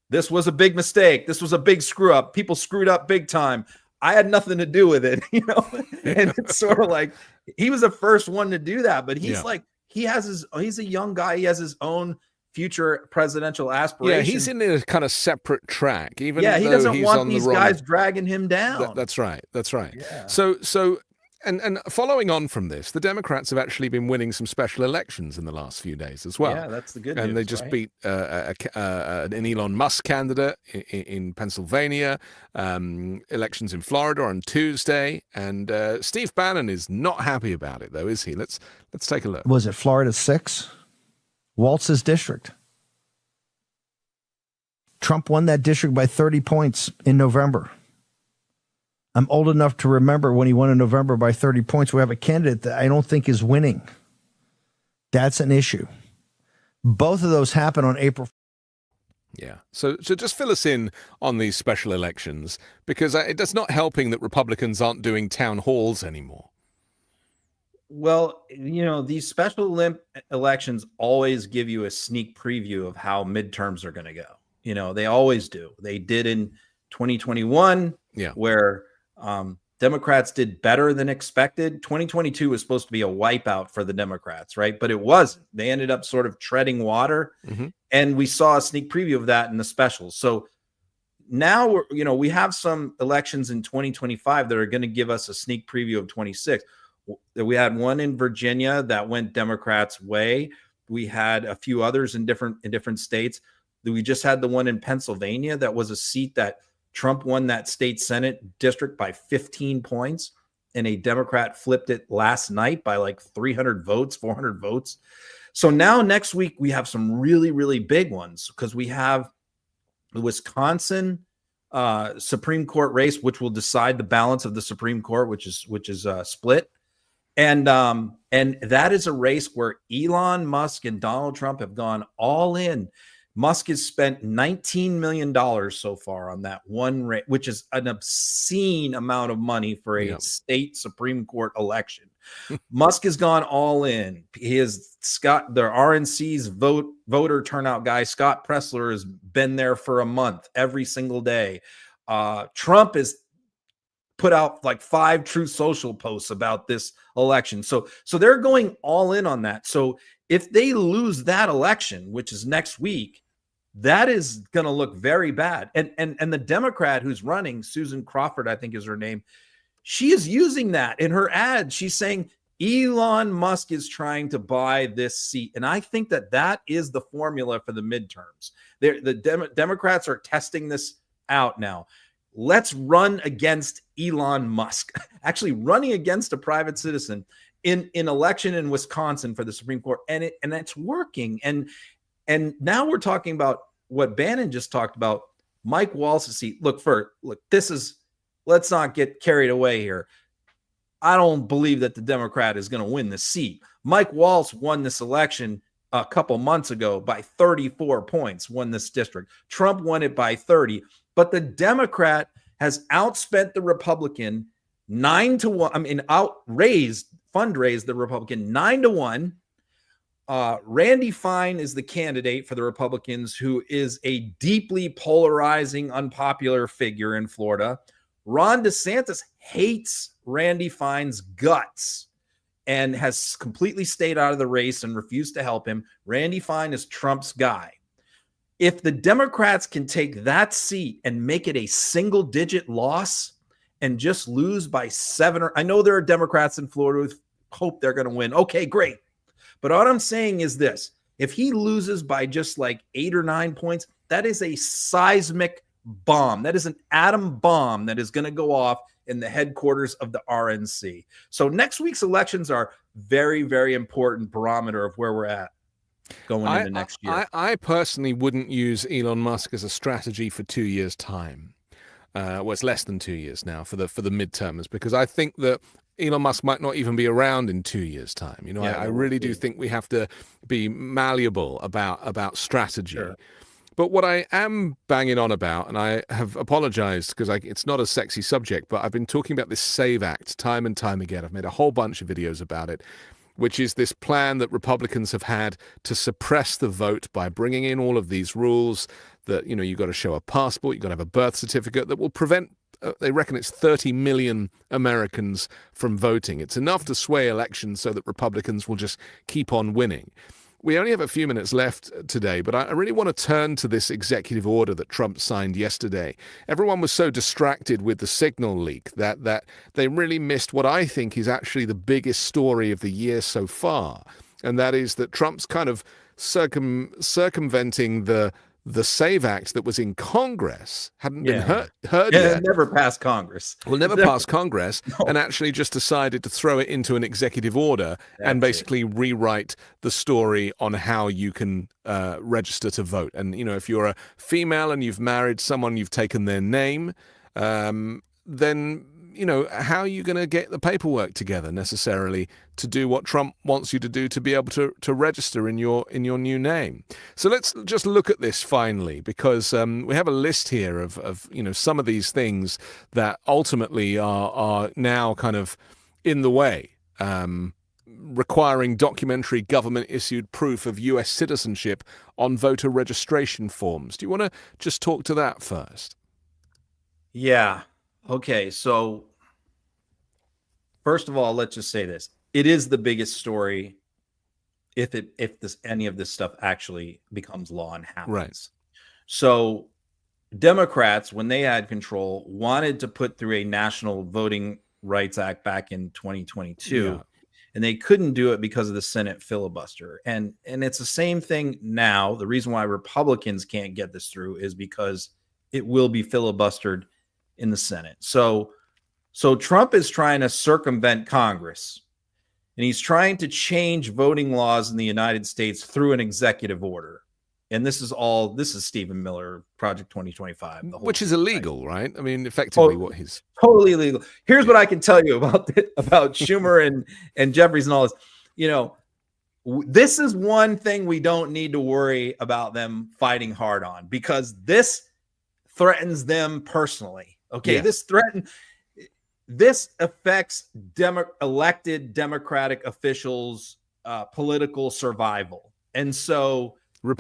this was a big mistake. This was a big screw up. People screwed up big time. I had nothing to do with it, And it's sort of like he was the first one to do that, but he's like, he's a young guy. He has his own future presidential aspirations. Yeah, he's in a kind of separate track. Even he doesn't want these guys wrong... dragging him down. That's right. Yeah. So and following on from this, the Democrats have actually been winning some special elections in the last few days as well. Yeah, that's the good news. And they just beat an Elon Musk candidate in Pennsylvania, elections in Florida on Tuesday, and Steve Bannon is not happy about it, though, is he? Let's take a look. Was it Florida 6? Waltz's district. Trump won that district by 30 points in November. I'm old enough to remember when he won in November by 30 points. We have a candidate that I don't think is winning. That's an issue. Both of those happen on April. Yeah. So just fill us in on these special elections, because it's not helping that Republicans aren't doing town halls anymore. Well, these special elections always give you a sneak preview of how midterms are going to go. They always do. They did in 2021, where Democrats did better than expected. 2022 was supposed to be a wipeout for the Democrats, right? But it wasn't. They ended up sort of treading water, and we saw a sneak preview of that in the specials. So now we have some elections in 2025 that are going to give us a sneak preview of 26. We had one in Virginia that went Democrats' way. We had a few others in different states. We just had the one in Pennsylvania that was a seat that Trump won that state Senate district by 15 points, and a Democrat flipped it last night by like 300 votes, 400 votes. So now next week we have some really, really big ones, because we have the Wisconsin Supreme Court race, which will decide the balance of the Supreme Court, which is split. And that is a race where Elon Musk and Donald Trump have gone all in. Musk has spent $19 million so far on that one race, which is an obscene amount of money for a state Supreme Court election. Musk has gone all in. He has the RNC's voter turnout guy, Scott Pressler, has been there for a month every single day. Trump has put out like 5 Truth Social posts about this election. So they're going all in on that. So if they lose that election, which is next week, that is going to look very bad. And the Democrat who's running, Susan Crawford, I think is her name, she is using that in her ad. She's saying Elon Musk is trying to buy this seat. And I think that is the formula for the midterms. The Democrats are testing this out now. Let's run against Elon Musk, actually running against a private citizen in election in Wisconsin for the Supreme Court. And it's working. And now we're talking about what Bannon just talked about, Mike Waltz's seat. Look, let's not get carried away here. I don't believe that the Democrat is going to win the seat. Mike Waltz won this election a couple months ago by 34 points, won this district. Trump won it by 30, but the Democrat has outspent the Republican 9-1. I mean, fundraised the Republican 9-1. Randy Fine is the candidate for the Republicans, who is a deeply polarizing, unpopular figure in Florida. Ron DeSantis hates Randy Fine's guts and has completely stayed out of the race and refused to help him. Randy Fine is Trump's guy. If the Democrats can take that seat and make it a single-digit loss and just lose by 7, I know there are Democrats in Florida who hope they're going to win. Okay, great. But what I'm saying is this: if he loses by just like 8 or 9 points, that is a seismic bomb. That is an atom bomb that is going to go off in the headquarters of the RNC. So next week's elections are very, very important barometer of where we're at going into next year. I personally wouldn't use Elon Musk as a strategy for 2 years' time. Well, it's less than 2 years now for the midterms, because I think that Elon Musk might not even be around in 2 years' time. You know, I really do think we have to be malleable about strategy. Sure. But what I am banging on about, and I have apologized because it's not a sexy subject, but I've been talking about this SAVE Act time and time again. I've made a whole bunch of videos about it, which is this plan that Republicans have had to suppress the vote by bringing in all of these rules that, you know, you've got to show a passport, you've got to have a birth certificate that will prevent, they reckon it's 30 million Americans from voting. It's enough to sway elections so that Republicans will just keep on winning. We only have a few minutes left today, but I really want to turn to this executive order that Trump signed yesterday. Everyone was so distracted with the Signal leak that they really missed what I think is actually the biggest story of the year so far, and that is that Trump's kind of circumventing the SAVE Act that was in Congress, hadn't been heard yet. It never passed Congress. Well, never passed Congress, and actually just decided to throw it into an executive order and basically rewrite the story on how you can register to vote. And, you know, if you're a female and you've married someone, you've taken their name, then, you know, how are you going to get the paperwork together necessarily to do what Trump wants you to do to be able to register in your new name? So let's just look at this finally, because we have a list here of you know, some of these things that ultimately are now kind of in the way, requiring documentary government-issued proof of U.S. citizenship on voter registration forms. Do you want to just talk to that first? Yeah. Okay, so first of all, let's just say this. It is the biggest story if any of this stuff actually becomes law and happens. Right. So Democrats, when they had control, wanted to put through a National Voting Rights Act back in 2022, and they couldn't do it because of the Senate filibuster. And it's the same thing now. The reason why Republicans can't get this through is because it will be filibustered in the Senate. So Trump is trying to circumvent Congress, and he's trying to change voting laws in the United States through an executive order. And this is Stephen Miller, Project 2025. Which is illegal, right? I mean, effectively what he's... Totally illegal. Here's what I can tell you about Schumer and Jeffries and all this. You know, this is one thing we don't need to worry about them fighting hard on, because this threatens them personally. Okay, Yeah. this affects elected Democratic officials' political survival, and so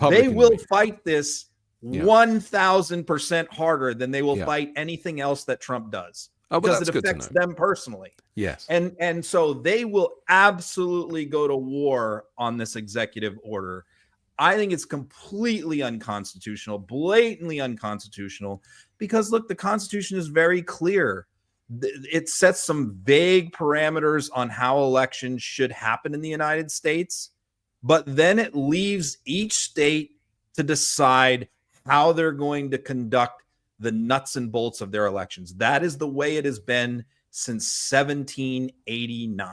they will fight this 1,000% harder than they will fight anything else that Trump does, because it affects them personally. Yes, and so they will absolutely go to war on this executive order. I think it's completely unconstitutional, blatantly unconstitutional, because look, the Constitution is very clear. It sets some vague parameters on how elections should happen in the United States, but then it leaves each state to decide how they're going to conduct the nuts and bolts of their elections. That is the way it has been since 1789.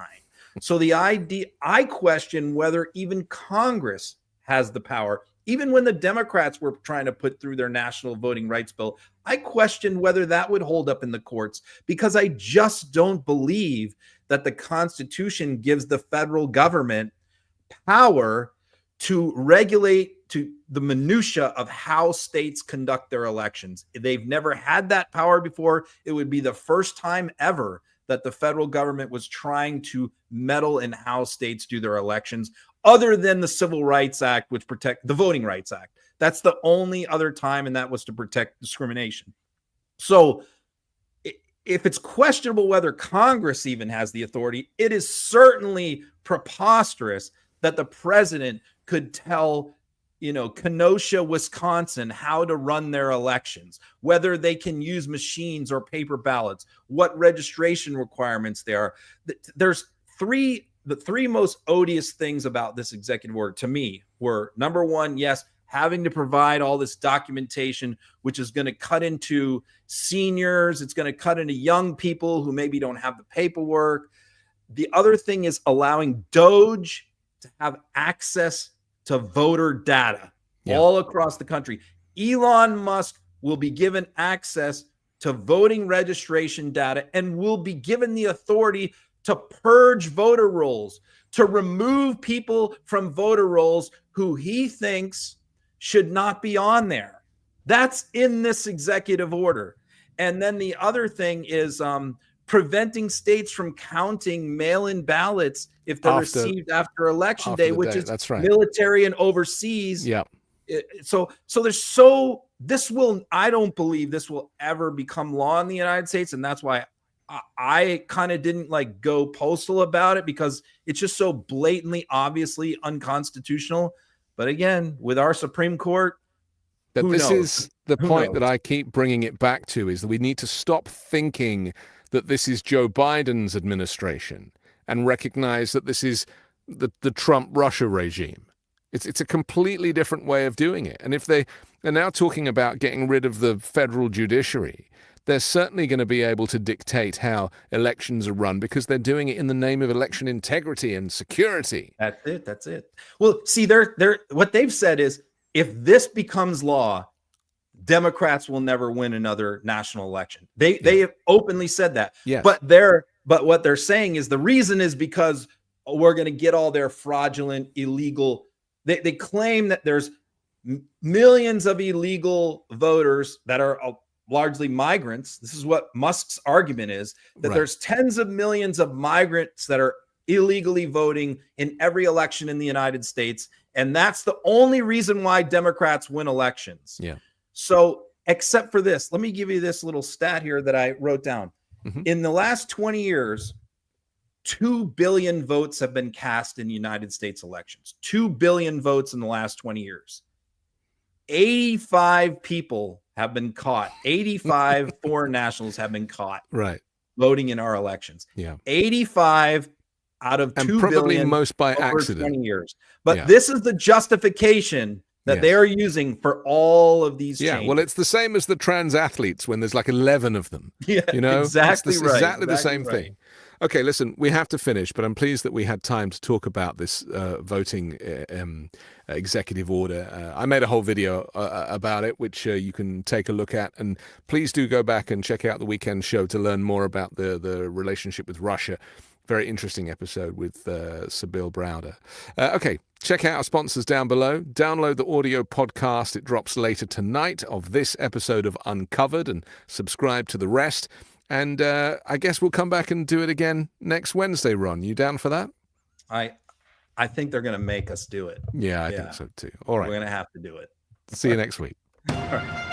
So the idea, I question whether even Congress has the power. Even when the Democrats were trying to put through their national voting rights bill, I questioned whether that would hold up in the courts, because I just don't believe that the Constitution gives the federal government power to regulate to the minutia of how states conduct their elections. They've never had that power before. It would be the first time ever that the federal government was trying to meddle in how states do their elections, other than the Civil Rights Act, which protect the Voting Rights Act. That's the only other time, and that was to protect discrimination. So if it's questionable whether Congress even has the authority, it is certainly preposterous that the president could tell, Kenosha, Wisconsin, how to run their elections, whether they can use machines or paper ballots, what registration requirements there are. There's the three most odious things about this executive order to me were, number one, yes, having to provide all this documentation, which is going to cut into seniors. It's going to cut into young people who maybe don't have the paperwork. The other thing is allowing DOJ to have access to voter data all across the country. Elon Musk will be given access to voting registration data and will be given the authority to purge voter rolls, to remove people from voter rolls who he thinks should not be on there. That's in this executive order. And then the other thing is preventing states from counting mail-in ballots if they're received after election day, which is military and overseas. Yeah. I don't believe this will ever become law in the United States. And that's why I kind of didn't go postal about it, because it's just so blatantly, obviously unconstitutional. But again, with our Supreme Court, but this is the point that I keep bringing it back to, is that we need to stop thinking that this is Joe Biden's administration and recognize that this is the Trump-Russia regime. It's a completely different way of doing it. And if they are now talking about getting rid of the federal judiciary, they're certainly going to be able to dictate how elections are run, because they're doing it in the name of election integrity and security. That's it. Well, see, they're what they've said is, if this becomes law, Democrats will never win another national election. They have openly said that. Yes. But what they're saying is the reason is because we're going to get all their fraudulent, illegal. They claim that there's millions of illegal voters that are largely migrants. This is what Musk's argument is, that there's tens of millions of migrants that are illegally voting in every election in the United States. And that's the only reason why Democrats win elections. Yeah. So except for this, let me give you this little stat here that I wrote down. Mm-hmm. In the last 20 years, 2 billion votes have been cast in United States elections. 2 billion votes in the last 20 years. 85 people have been caught. 85 foreign nationals have been caught voting in our elections. Yeah. 85 out of 2 probably billion most by over accident. 20 years. But this is the justification that they are using for all of these changes. Well, it's the same as the trans athletes when there's 11 of them. Yeah, exactly right. Exactly the same thing. Okay, listen, we have to finish, but I'm pleased that we had time to talk about this voting executive order. I made a whole video about it, which you can take a look at. And please do go back and check out the weekend show to learn more about the relationship with Russia. very interesting episode with Sir Bill Browder. Okay, check out our sponsors down below. Download the audio podcast. It drops later tonight of this episode of Uncovered, and subscribe to the rest. And I guess we'll come back and do it again next Wednesday, Ron. You down for that? I think they're going to make us do it. Yeah, I think so too. All right. We're going to have to do it. See you next week. All right.